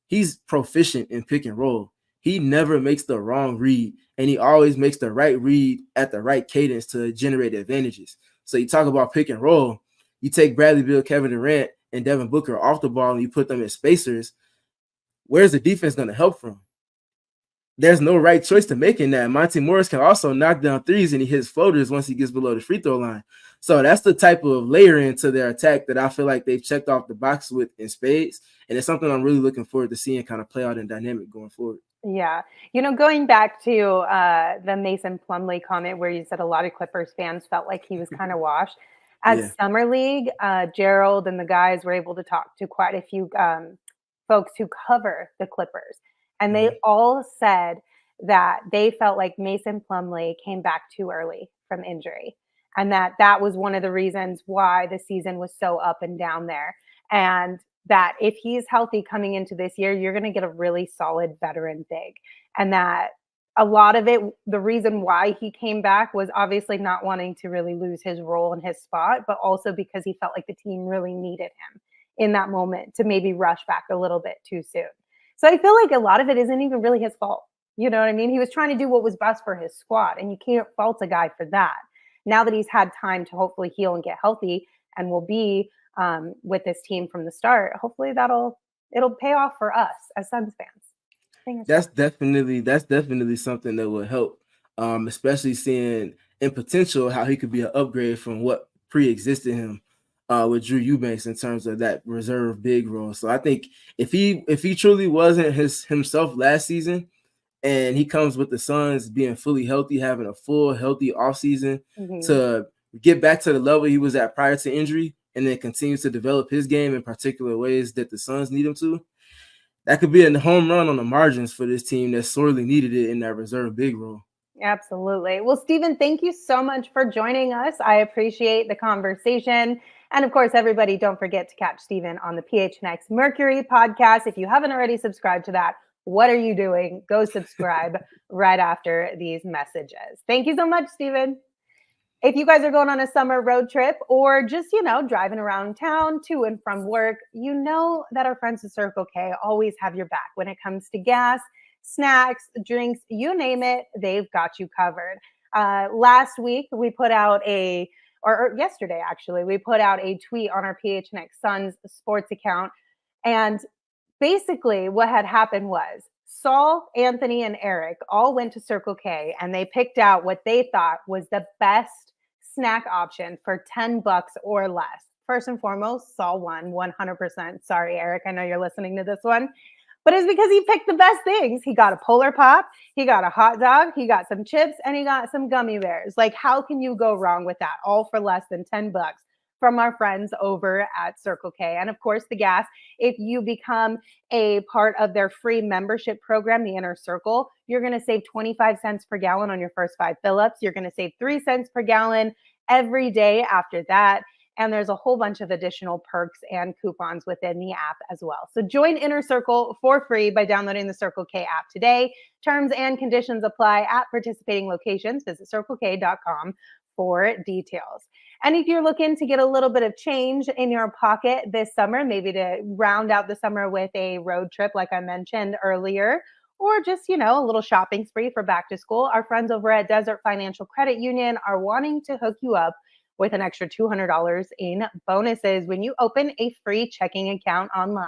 C: he's proficient in pick and roll. He never makes the wrong read, and he always makes the right read at the right cadence to generate advantages. So you talk about pick and roll, you take Bradley Beal, Kevin Durant, and Devin Booker off the ball and you put them in spacers. Where's the defense going to help from? There's no right choice to make in that. Monty Morris can also knock down threes and he hits floaters once he gets below the free throw line. So that's the type of layering to their attack that I feel like they've checked off the box with in spades. And it's something I'm really looking forward to seeing kind of play out in dynamic going forward.
A: Yeah. Going back to the Mason Plumlee comment where you said a lot of Clippers fans felt like he was kind of washed. At Summer League, Gerald and the guys were able to talk to quite a few folks who cover the Clippers. And they all said that they felt like Mason Plumlee came back too early from injury. And that was one of the reasons why the season was so up and down there. And that if he's healthy coming into this year, you're going to get a really solid veteran big. And that a lot of it, the reason why he came back was obviously not wanting to really lose his role and his spot, but also because he felt like the team really needed him in that moment to maybe rush back a little bit too soon. So I feel like a lot of it isn't even really his fault. You know what I mean? He was trying to do what was best for his squad, and you can't fault a guy for that. Now that he's had time to hopefully heal and get healthy and will be with this team from the start, hopefully it'll pay off for us as Suns fans.
C: That's definitely something that will help, especially seeing in potential how he could be an upgrade from what pre-existed him with Drew Eubanks in terms of that reserve big role. So I think if he truly wasn't himself last season, and he comes with the Suns being fully healthy, having a full healthy offseason to get back to the level he was at prior to injury, and then continues to develop his game in particular ways that the Suns need him to, that could be a home run on the margins for this team that sorely needed it in that reserve big role.
A: Absolutely. Well, Stephen, thank you so much for joining us. I appreciate the conversation. And of course, everybody, don't forget to catch Stephen on the PHNX Mercury podcast. If you haven't already subscribed to that, what are you doing? Go subscribe right after these messages. Thank you so much, Stephen. If you guys are going on a summer road trip or just, driving around town to and from work, you know that our friends at Circle K always have your back when it comes to gas, snacks, drinks, you name it, they've got you covered. Last week, we put out or yesterday, actually, we put out a tweet on our PHNX Suns sports account. And basically what had happened was Saul, Anthony, and Eric all went to Circle K and they picked out what they thought was the best snack option for $10 or less. First and foremost, Saul won 100%. Sorry, Eric, I know you're listening to this one. But it's because he picked the best things. He got a Polar Pop, he got a hot dog, he got some chips, and he got some gummy bears. Like, how can you go wrong with that? All for less than $10 from our friends over at Circle K. And of course, the gas, if you become a part of their free membership program, the Inner Circle, you're going to save 25 cents per gallon on your first 5 fill-ups. You're going to save 3 cents per gallon every day after that. And there's a whole bunch of additional perks and coupons within the app as well. So join Inner Circle for free by downloading the Circle K app today. Terms and conditions apply at participating locations. Visit circlek.com for details. And if you're looking to get a little bit of change in your pocket this summer, maybe to round out the summer with a road trip, like I mentioned earlier, or just, a little shopping spree for back to school, our friends over at Desert Financial Credit Union are wanting to hook you up with an extra $200 in bonuses when you open a free checking account online.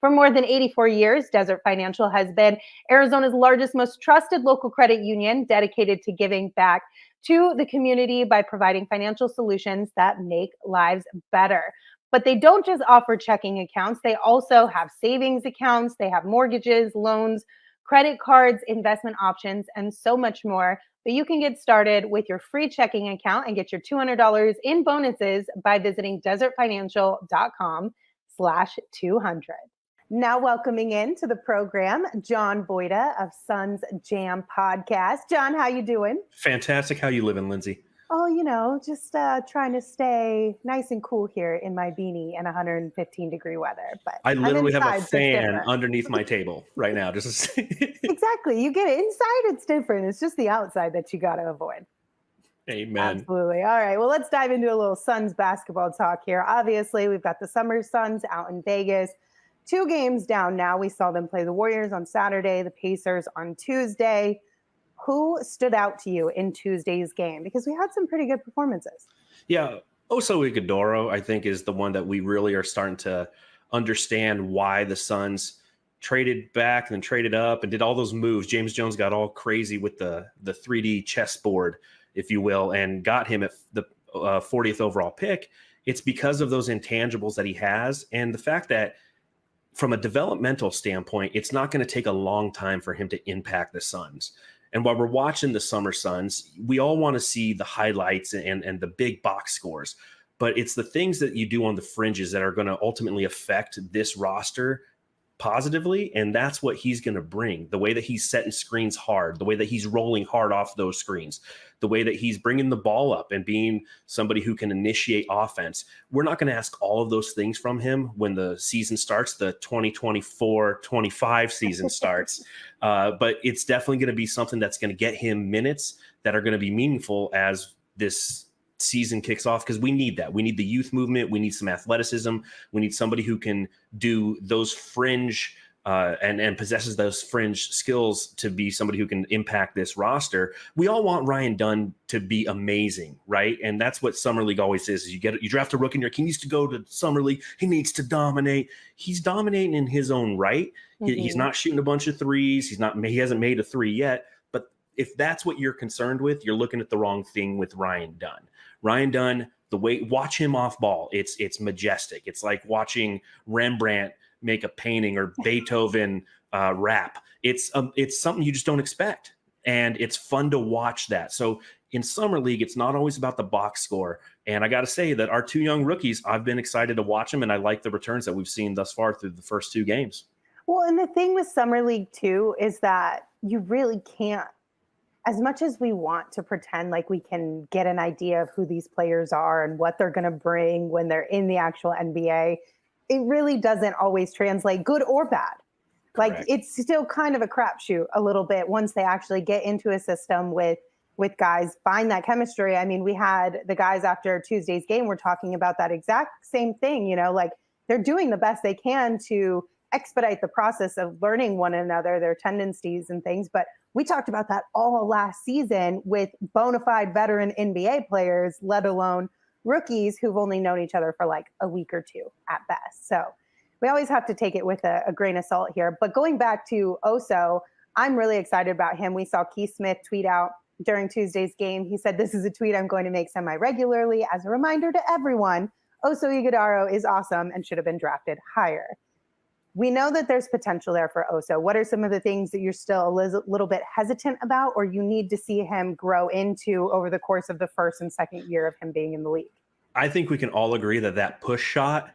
A: For more than 84 years, Desert Financial has been Arizona's largest, most trusted local credit union dedicated to giving back to the community by providing financial solutions that make lives better. But they don't just offer checking accounts. They also have savings accounts. They have mortgages, loans, credit cards, investment options, and so much more. But you can get started with your free checking account and get your $200 in bonuses by visiting desertfinancial.com/200. Now welcoming into the program, Jon Voita of Suns Jam Podcast. Jon, how you doing?
D: Fantastic. How you living, Lindsay?
A: Oh, just trying to stay nice and cool here in my beanie in 115-degree weather. But
D: I literally have a
A: inside, so it's
D: fan
A: different.
D: underneath my table right now.
A: Exactly. You get it inside, it's different. It's just the outside that you got to avoid.
D: Amen.
A: Absolutely. All right. Well, let's dive into a little Suns basketball talk here. Obviously, we've got the Summer Suns out in Vegas. 2 games down now. We saw them play the Warriors on Saturday, the Pacers on Tuesday. Who stood out to you in Tuesday's game? Because we had some pretty good performances.
D: Yeah, Oso Ighodaro, I think, is the one that we really are starting to understand why the Suns traded back and then traded up and did all those moves. James Jones got all crazy with the 3D chessboard, if you will, and got him at the 40th overall pick. It's because of those intangibles that he has and the fact that from a developmental standpoint, it's not going to take a long time for him to impact the Suns. And while we're watching the Summer Suns, we all want to see the highlights and the big box scores. But it's the things that you do on the fringes that are going to ultimately affect this roster positively. And that's what he's going to bring. The way that he's setting screens hard, the way that he's rolling hard off those screens, the way that he's bringing the ball up and being somebody who can initiate offense. We're not going to ask all of those things from him when the season starts, the 2024-25 season starts. But it's definitely going to be something that's going to get him minutes that are going to be meaningful as this season kicks off, because we need that. We need the youth movement. We need some athleticism. We need somebody who can do those fringe and possesses those fringe skills to be somebody who can impact this roster. We all want Ryan Dunn to be amazing, right? And that's what Summer League always is. You draft a rookie and he needs to go to Summer League. He needs to dominate. He's dominating in his own right. Mm-hmm. He's not shooting a bunch of threes. He hasn't made a 3 yet. But if that's what you're concerned with, you're looking at the wrong thing with Ryan Dunn. Ryan Dunn, watch him off ball. It's majestic. It's like watching Rembrandt make a painting or Beethoven rap. It's something you just don't expect. And it's fun to watch that. So in Summer League, it's not always about the box score. And I got to say that our 2 young rookies, I've been excited to watch them. And I like the returns that we've seen thus far through the first 2 games.
A: Well, and the thing with Summer League too, is that you really can't, as much as we want to pretend like we can get an idea of who these players are and what they're going to bring when they're in the actual NBA, it really doesn't always translate, good or bad. Correct. Like it's still kind of a crapshoot a little bit once they actually get into a system with guys, find that chemistry. I mean, we had the guys after Tuesday's game were talking about that exact same thing, like they're doing the best they can to expedite the process of learning one another, their tendencies and things. But we talked about that all last season with bona fide veteran NBA players, let alone rookies who've only known each other for like a week or 2 at best. So we always have to take it with a grain of salt here. But going back to Oso, I'm really excited about him. We saw Keith Smith tweet out during Tuesday's game. He said, "This is a tweet I'm going to make semi-regularly as a reminder to everyone. Oso Ighodaro is awesome and should have been drafted higher." We know that there's potential there for Oso. What are some of the things that you're still a little bit hesitant about, or you need to see him grow into over the course of the first and second year of him being in the league?
D: I think we can all agree that push shot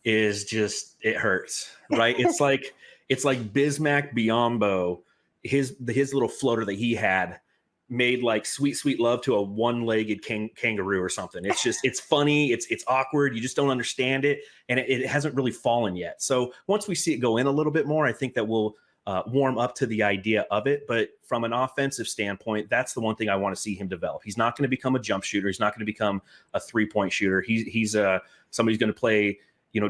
D: is just, it hurts, right? It's like Bismack Biyombo, his little floater that he had made like sweet love to a one-legged kangaroo or something. It's just, it's funny. It's awkward. You just don't understand it. And it hasn't really fallen yet. So once we see it go in a little bit more, I think that we'll warm up to the idea of it. But from an offensive standpoint, that's the one thing I want to see him develop. He's not going to become a jump shooter. He's not going to become a 3-point shooter. He's somebody who's going to play,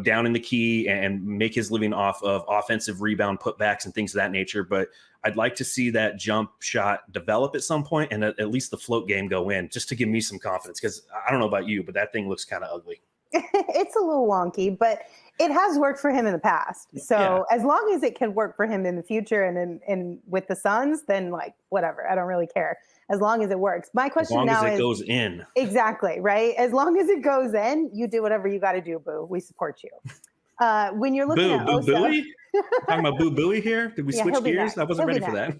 D: down in the key and make his living off of offensive rebound putbacks and things of that nature. But I'd like to see that jump shot develop at some point and at least the float game go in just to give me some confidence. Because I don't know about you, but that thing looks kind of ugly.
A: It's a little wonky, but it has worked for him in the past. So as long as it can work for him in the future and with the Suns, then like whatever, I don't really care. As long as it works. My question now is, as long as it goes in. Exactly, right? As long as it goes in, you do whatever you got to do, boo. We support you. When you're looking at Oso,
D: Talking about Boo Booey here? Did we switch gears? I wasn't ready for that.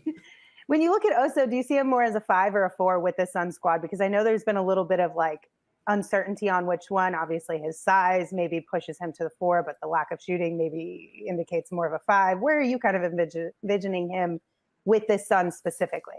A: When you look at Oso, do you see him more as a 5 or a 4 with the Sun squad? Because I know there's been a little bit of like uncertainty on which one. Obviously, his size maybe pushes him to the 4, but the lack of shooting maybe indicates more of a 5. Where are you kind of envisioning him with this Sun specifically?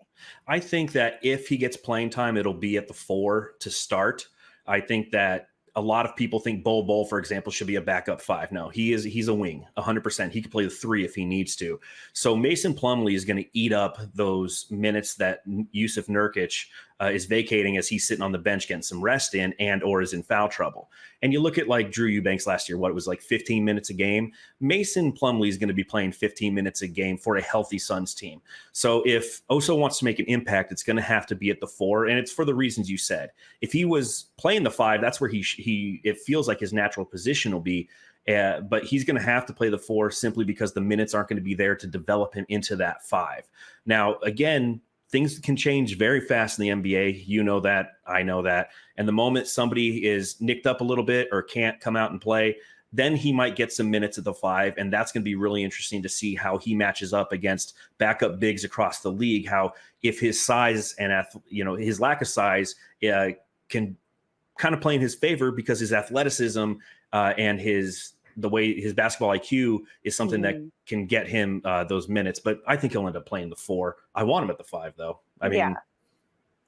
D: I think that if he gets playing time, it'll be at the 4 to start. I think that a lot of people think Bol, for example, should be a backup 5. No, he's a wing, 100%. He can play the 3 if he needs to. So Mason Plumlee is going to eat up those minutes that Yusuf Nurkic is vacating as he's sitting on the bench getting some rest in and or is in foul trouble. And you look at like Drew Eubanks last year, what it was like 15 minutes a game. Mason Plumlee is going to be playing 15 minutes a game for a healthy Suns team. So if Oso wants to make an impact, it's going to have to be at the 4, and it's for the reasons you said. If he was playing the 5, that's where he it feels like his natural position will be. But he's going to have to play the 4 simply because the minutes aren't going to be there to develop him into that 5. Now, again, things can change very fast in the NBA. You know that. I know that. And the moment somebody is nicked up a little bit or can't come out and play, then he might get some minutes at the 5. And that's going to be really interesting to see how he matches up against backup bigs across the league. How if his size and his lack of size can kind of play in his favor because his athleticism and the way his basketball IQ is something that can get him those minutes. But I think he'll end up playing the 4. I want him at the 5, though. I mean,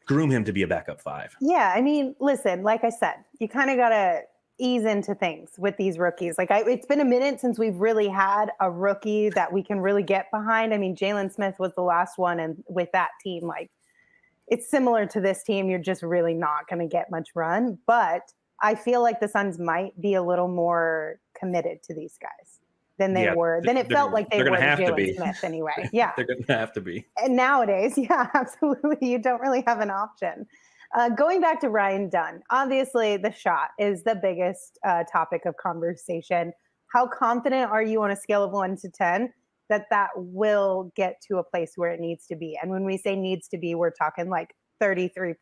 D: groom him to be a backup 5.
A: Yeah, I mean, listen, like I said, you kind of got to ease into things with these rookies. Like it's been a minute since we've really had a rookie that we can really get behind. I mean, Jalen Smith was the last one, and with that team, like it's similar to this team. You're just really not going to get much run, but I feel like the Suns might be a little more committed to these guys than they were. Then it felt like they were Jalen Smith anyway. Yeah.
D: They're going to have to be.
A: And nowadays, yeah, absolutely. You don't really have an option. Going back to Ryan Dunn, obviously the shot is the biggest topic of conversation. How confident are you on a scale of 1 to 10 that will get to a place where it needs to be? And when we say needs to be, we're talking like 33%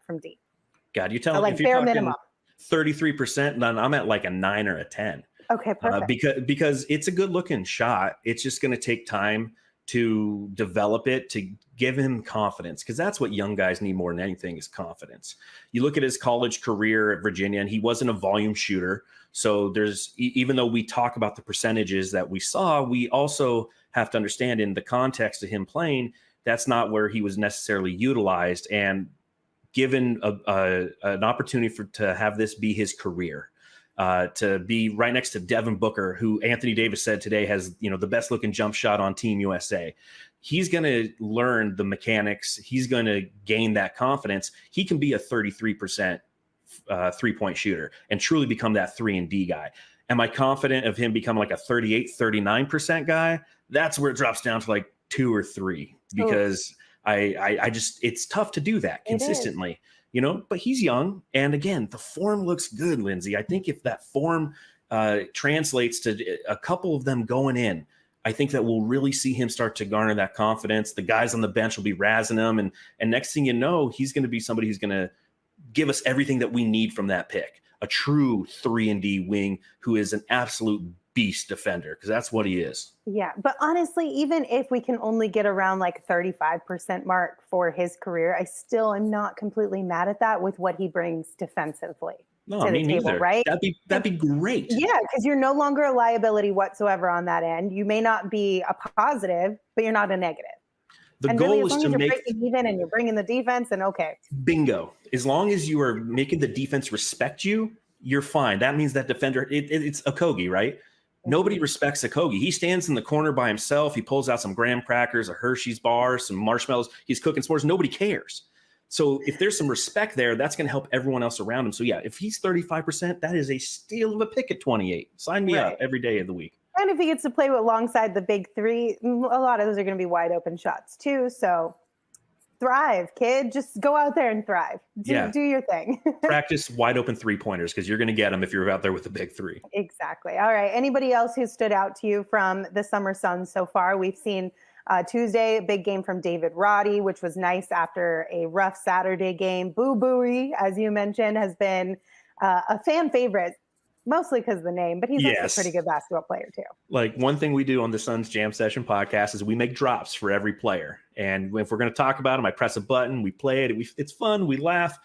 A: from deep.
D: God, you're telling
A: me
D: if you're talking minimum 33%, then I'm at like a 9 or a 10.
A: Okay, perfect.
D: Because it's a good looking shot. It's just going to take time to develop it, to give him confidence, because that's what young guys need more than anything is confidence. You look at his college career at Virginia, and he wasn't a volume shooter. So even though we talk about the percentages that we saw, we also have to understand in the context of him playing, that's not where he was necessarily utilized. And given an opportunity to have this be his career, to be right next to Devin Booker, who Anthony Davis said today has the best looking jump shot on Team USA. He's going to learn the mechanics. He's going to gain that confidence. He can be a 33% 3-point shooter and truly become that 3-and-D guy. Am I confident of him becoming like a 38, 39% guy? That's where it drops down to like 2 or 3 because I just, it's tough to do that consistently, but he's young. And again, the form looks good, Lindsay. I think if that form translates to a couple of them going in, I think that we'll really see him start to garner that confidence. The guys on the bench will be razzing him. And next thing you know, he's going to be somebody who's going to give us everything that we need from that pick. A true 3-and-D wing who is an absolute beast defender, because that's what he is.
A: Yeah, but honestly, even if we can only get around like 35% mark for his career, I still am not completely mad at that with what he brings defensively to the table, right?
D: That'd be great.
A: Yeah, because you're no longer a liability whatsoever on that end. You may not be a positive, but you're not a negative.
D: The goal is to make
A: breaking even and you're bringing the defense and okay.
D: Bingo. As long as you are making the defense respect you, you're fine. That means that defender, it's Okogie, right? Nobody respects Okogie. He stands in the corner by himself. He pulls out some graham crackers, a Hershey's bar, some marshmallows. He's cooking s'mores. Nobody cares. So if there's some respect there, that's going to help everyone else around him. So yeah, if he's 35%, that is a steal of a pick at 28. Sign me up every day of the week.
A: And if he gets to play alongside the big 3, a lot of those are going to be wide open shots too. So thrive, kid. Just go out there and thrive. Do your thing.
D: Practice wide open 3-pointers because you're going to get them if you're out there with the big 3.
A: Exactly. All right. Anybody else who stood out to you from the Summer Suns so far? We've seen Tuesday, a big game from David Roddy, which was nice after a rough Saturday game. Boo Booey, as you mentioned, has been a fan favorite. Mostly because of the name, but he's also a pretty good basketball player too. Like
D: one thing we do on the Suns Jam Session podcast is we make drops for every player. And if we're going to talk about him, I press a button, we play it. It's fun. We laugh.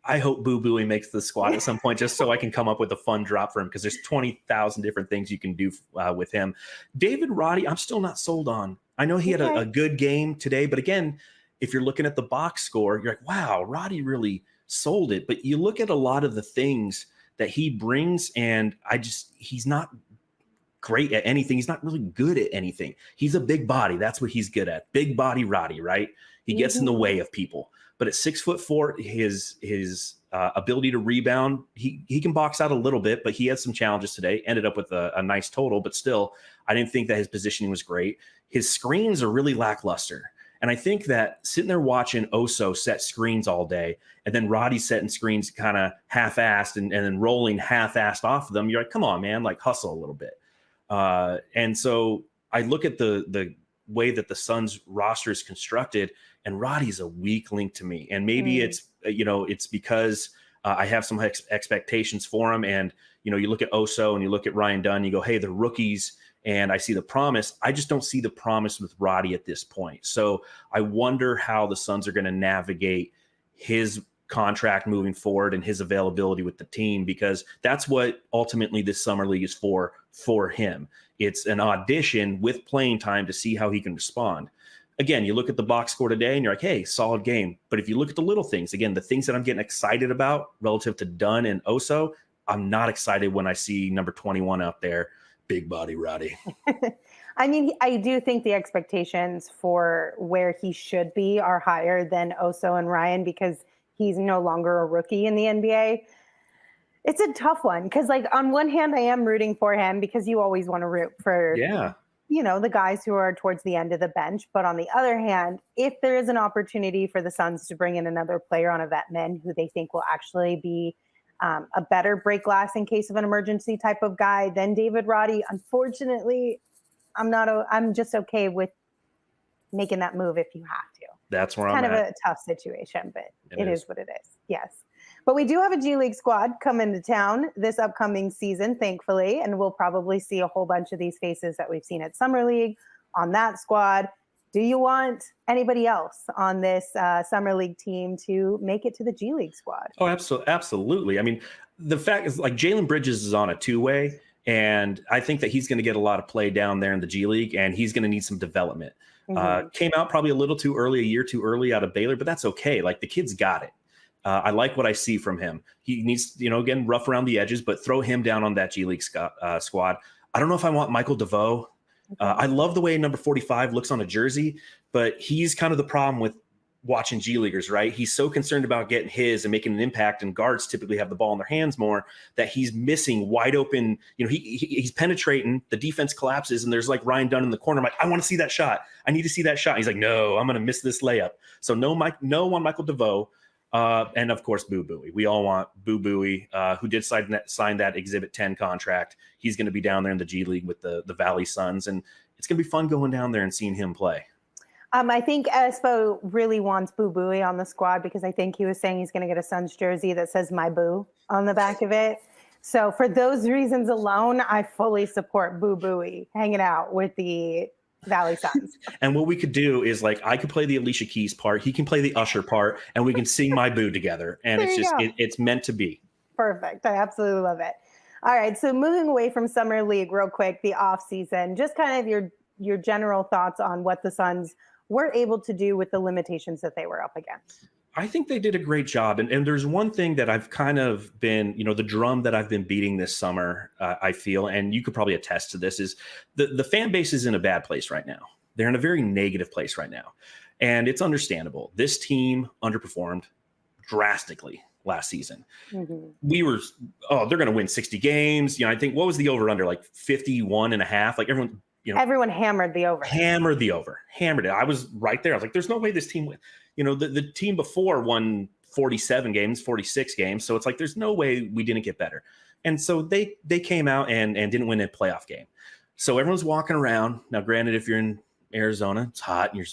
D: I hope Boo Booey makes the squad at some point just so I can come up with a fun drop for him because there's 20,000 different things you can do with him. David Roddy, I'm still not sold on. I know he had a good game today, but again, if you're looking at the box score, you're like, wow, Roddy really sold it. But you look at a lot of the things that he brings, and he's not great at anything. He's not really good at anything. He's a big body. That's what he's good at. Big body Roddy, right? He gets in the way of people. but at 6'4", his ability to rebound, he can box out a little bit, but he had some challenges today. Ended up with a nice total, but still, I didn't think that his positioning was great. His screens are really lackluster. And I think that sitting there watching Oso set screens all day, and then Roddy setting screens kind of half-assed and then rolling half-assed off of them, you're like, come on, man, like hustle a little bit. And so I look at the way that the Suns roster is constructed, and Roddy's a weak link to me. And maybe it's because I have some expectations for him. And, you look at Oso and you look at Ryan Dunn, you go, hey, they're rookies. And I see the promise. I just don't see the promise with Roddy at this point. So I wonder how the Suns are going to navigate his contract moving forward and his availability with the team, because that's what ultimately this summer league is for him. It's an audition with playing time to see how he can respond. Again, you look at the box score today and you're like, hey, solid game. But if you look at the little things, again, the things that I'm getting excited about relative to Dunn and Oso, I'm not excited when I see number 21 out there. Big body Roddy.
A: I mean, I do think the expectations for where he should be are higher than Oso and Ryan, because he's no longer a rookie in the NBA. It's a tough one because, like, on one hand, I am rooting for him because you always want to root for, the guys who are towards the end of the bench. But on the other hand, if there is an opportunity for the Suns to bring in another player on a vet min who they think will actually be a better break glass in case of an emergency type of guy than David Roddy, unfortunately, I'm just okay with making that move if you have to.
D: That's where
A: it's
D: I'm
A: kind
D: at.
A: of a tough situation, but it is what it is. Yes. But we do have a G League squad coming to town this upcoming season, thankfully, and we'll probably see a whole bunch of these faces that we've seen at Summer League on that squad. Do you want anybody else on this Summer League team to make it to the G League squad?
D: Oh, absolutely. I mean, the fact is, like, Jaylen Bridges is on a two-way, and I think that he's going to get a lot of play down there in the G League, and he's going to need some development. Came out probably a little too early, a year too early out of Baylor, but that's okay. Like, the kid's got it. I like what I see from him. He needs, again, rough around the edges, but throw him down on that G League squad. I don't know if I want Michael DeVoe. I love the way number 45 looks on a jersey, but he's kind of the problem with watching G Leaguers, right? He's so concerned about getting his and making an impact, and guards typically have the ball in their hands more, that he's missing wide open. He's penetrating, the defense collapses, and there's like Ryan Dunn in the corner. I'm like, I want to see that shot. I need to see that shot. He's like, no, I'm going to miss this layup. So no on Michael DeVoe. And of course, Boo Buie. We all want Boo Buie, who did sign that Exhibit 10 contract. He's going to be down there in the G League with the Valley Suns, and it's going to be fun going down there and seeing him play.
A: I think Espo really wants Boo Buie on the squad because I think he was saying he's going to get a Suns jersey that says "My Boo" on the back of it. So for those reasons alone, I fully support Boo Buie hanging out with the Valley Suns.
D: And what we could do is, like, I could play the Alicia Keys part, he can play the Usher part, and we can sing My Boo together. And it's meant to be.
A: Perfect. I absolutely love it. All right. So moving away from Summer League real quick, the off season, just kind of your general thoughts on what the Suns were able to do with the limitations that they were up against.
D: I think they did a great job. And there's one thing that I've kind of been, the drum that I've been beating this summer, I feel, and you could probably attest to this, is the fan base is in a bad place right now. They're in a very negative place right now. And it's understandable. This team underperformed drastically last season. We were, they're going to win 60 games. I think, what was the over under? Like 51.5? Like everyone,
A: everyone hammered the over.
D: Hammered it. I was right there. I was like, there's no way this team win. The team before won 47 games, 46 games. So it's like, there's no way we didn't get better. And so they came out and didn't win a playoff game. So everyone's walking around. Now, granted, if you're in Arizona, it's hot and you're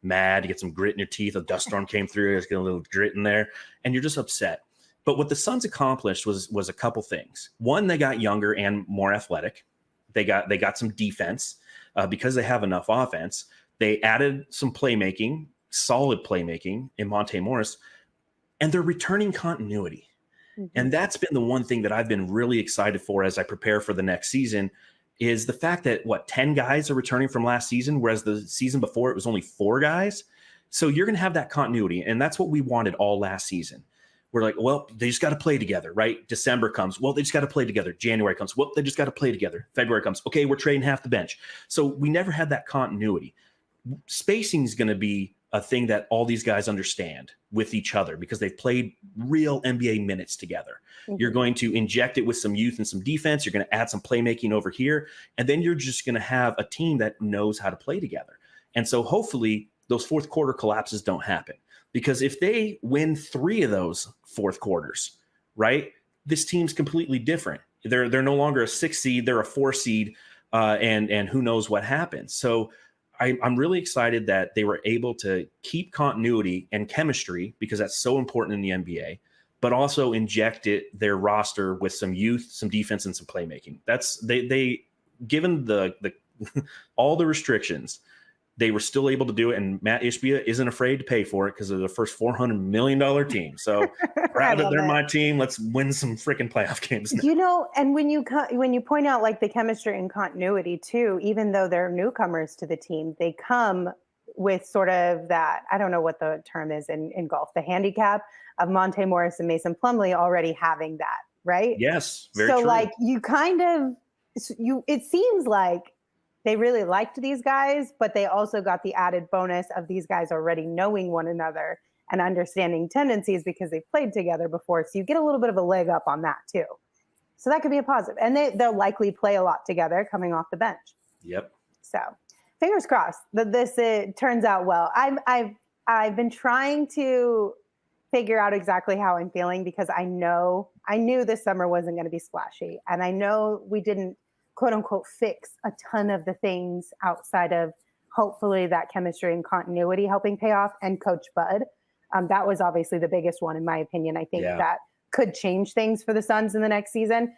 D: mad, you get some grit in your teeth. A dust storm came through, there's a little grit in there, and you're just upset. But what the Suns accomplished was a couple things. One, they got younger and more athletic. They got some defense because they have enough offense. They added some playmaking, solid playmaking in Monte Morris, and they're returning continuity. And that's been the one thing that I've been really excited for as I prepare for the next season, is the fact that 10 guys are returning from last season, whereas the season before it was only 4 guys. So you're going to have that continuity. And that's what we wanted all last season. We're like, well, they just got to play together, right? December comes. Well, they just got to play together. January comes. Well, they just got to play together. February comes. Okay, we're trading half the bench. So we never had that continuity. Spacing is going to be a thing that all these guys understand with each other because they've played real NBA minutes together. You're going to inject it with some youth and some defense. You're going to add some playmaking over here. And then you're just going to have a team that knows how to play together. And so hopefully those fourth quarter collapses don't happen, because if they win 3 of those fourth quarters, right, this team's completely different. They're no longer a 6 seed. They're a 4 seed. And who knows what happens. So I'm really excited that they were able to keep continuity and chemistry, because that's so important in the NBA, but also inject their roster with some youth, some defense, and some playmaking. That's they given the all the restrictions, they were still able to do it. And Matt Ishbia isn't afraid to pay for it because they're the first $400 million team. So proud that they're my team. Let's win some freaking playoff games now.
A: You know, and when you point out like the chemistry and continuity too, even though they're newcomers to the team, they come with sort of that, I don't know what the term is in golf, the handicap of Monte Morris and Mason Plumlee already having that, right?
D: Yes, very
A: true. So like it seems like they really liked these guys, but they also got the added bonus of these guys already knowing one another and understanding tendencies because they've played together before. So you get a little bit of a leg up on that too. So that could be a positive. And they'll likely play a lot together coming off the bench.
D: Yep.
A: So fingers crossed that this turns out well. I've been trying to figure out exactly how I'm feeling, because I knew this summer wasn't going to be splashy. And I know we didn't quote unquote fix a ton of the things outside of hopefully that chemistry and continuity helping pay off, and Coach Bud. That was obviously the biggest one in my opinion. I think that could change things for the Suns in the next season.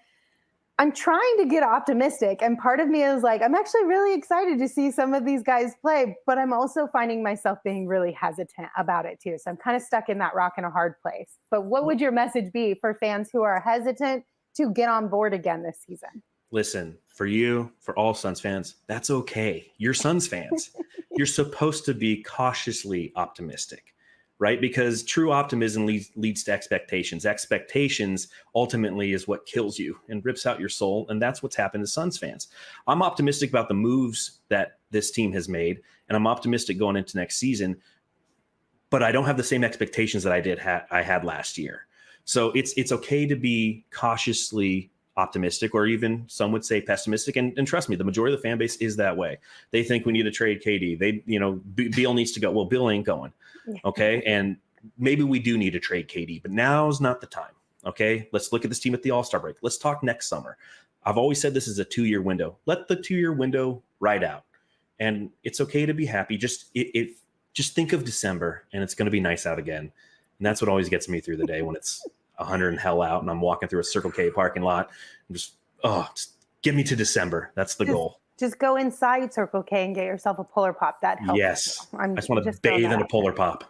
A: I'm trying to get optimistic, and part of me is like, I'm actually really excited to see some of these guys play, but I'm also finding myself being really hesitant about it too. So I'm kind of stuck in that rock and a hard place. But what would your message be for fans who are hesitant to get on board again this season?
D: Listen, for you, for all Suns fans, that's okay. You're Suns fans. You're supposed to be cautiously optimistic, right? Because true optimism leads to expectations. Expectations ultimately is what kills you and rips out your soul. And that's what's happened to Suns fans. I'm optimistic about the moves that this team has made, and I'm optimistic going into next season, but I don't have the same expectations that I had last year. So it's okay to be cautiously optimistic, or even some would say pessimistic. And trust me, the majority of the fan base is that way. They think we need to trade KD. Beal needs to go. Well, Bill ain't going. Okay. And maybe we do need to trade KD, but now's not the time. Okay. Let's look at this team at the All-Star break. Let's talk next summer. I've always said this is a 2-year window. Let the 2-year window ride out. And it's okay to be happy. Just think of December, and it's going to be nice out again. And that's what always gets me through the day when it's 100 and hell out and I'm walking through a Circle K parking lot. I'm just get me to December. That's the goal.
A: Just go inside Circle K and get yourself a Polar Pop. That helps.
D: Yes. I just want to bathe in a Polar Pop.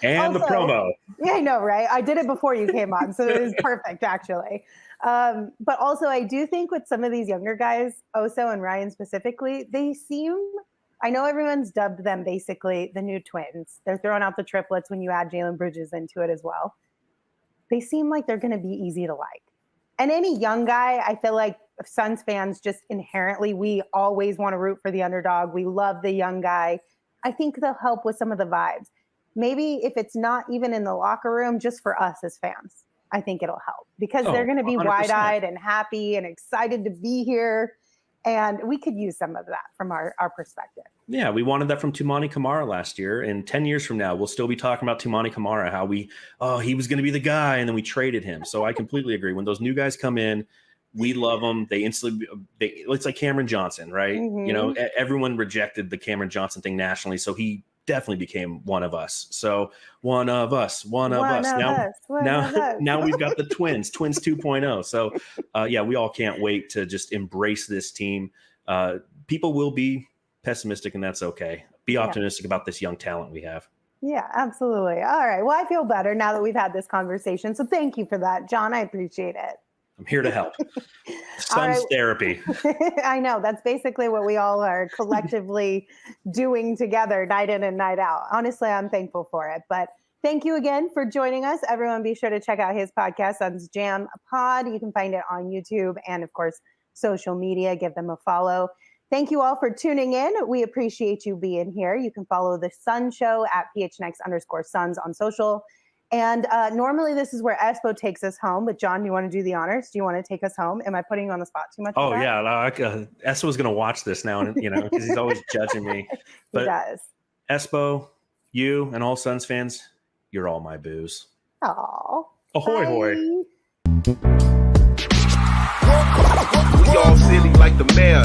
D: And also, the promo.
A: Yeah, I know, right? I did it before you came on, so it was perfect, actually. But also, I do think with some of these younger guys, Oso and Ryan specifically, I know everyone's dubbed them basically the new twins. They're throwing out the triplets when you add Jaylen Bridges into it as well. They seem like they're going to be easy to like. And any young guy, I feel like Suns fans just inherently, we always want to root for the underdog. We love the young guy. I think they'll help with some of the vibes. Maybe if it's not even in the locker room, just for us as fans, I think it'll help, because they're going to be 100%. Wide-eyed and happy and excited to be here. And we could use some of that from our perspective.
D: Yeah, we wanted that from Toumani Camara last year. And 10 years from now, we'll still be talking about Toumani Camara, how he was going to be the guy, and then we traded him. So I completely agree. When those new guys come in, we love them. It's like Cameron Johnson, right? Mm-hmm. Everyone rejected the Cameron Johnson thing nationally. So he definitely became one of us. So one of us. Now we've got the twins 2.0. So we all can't wait to just embrace this team. People will be pessimistic, and that's okay. Be optimistic about this young talent we have.
A: Yeah, absolutely. All right. Well, I feel better now that we've had this conversation. So thank you for that, Jon. I appreciate it.
D: I'm here to help. Suns therapy.
A: I know. That's basically what we all are collectively doing together, night in and night out. Honestly, I'm thankful for it. But thank you again for joining us. Everyone, be sure to check out his podcast, Suns Jam Pod. You can find it on YouTube and, of course, social media. Give them a follow. Thank you all for tuning in. We appreciate you being here. You can follow the Sun Show at PHNX_Suns on social. And normally this is where Espo takes us home. But Jon, you want to do the honors? Do you want to take us home? Am I putting you on the spot too much?
D: Oh, yeah. Espo's going to watch this now, and because he's always judging me. But
A: he does.
D: Espo, you and all Suns fans, you're all my booze.
A: Aw.
D: Ahoy, hoy.
E: We all silly like the mayor.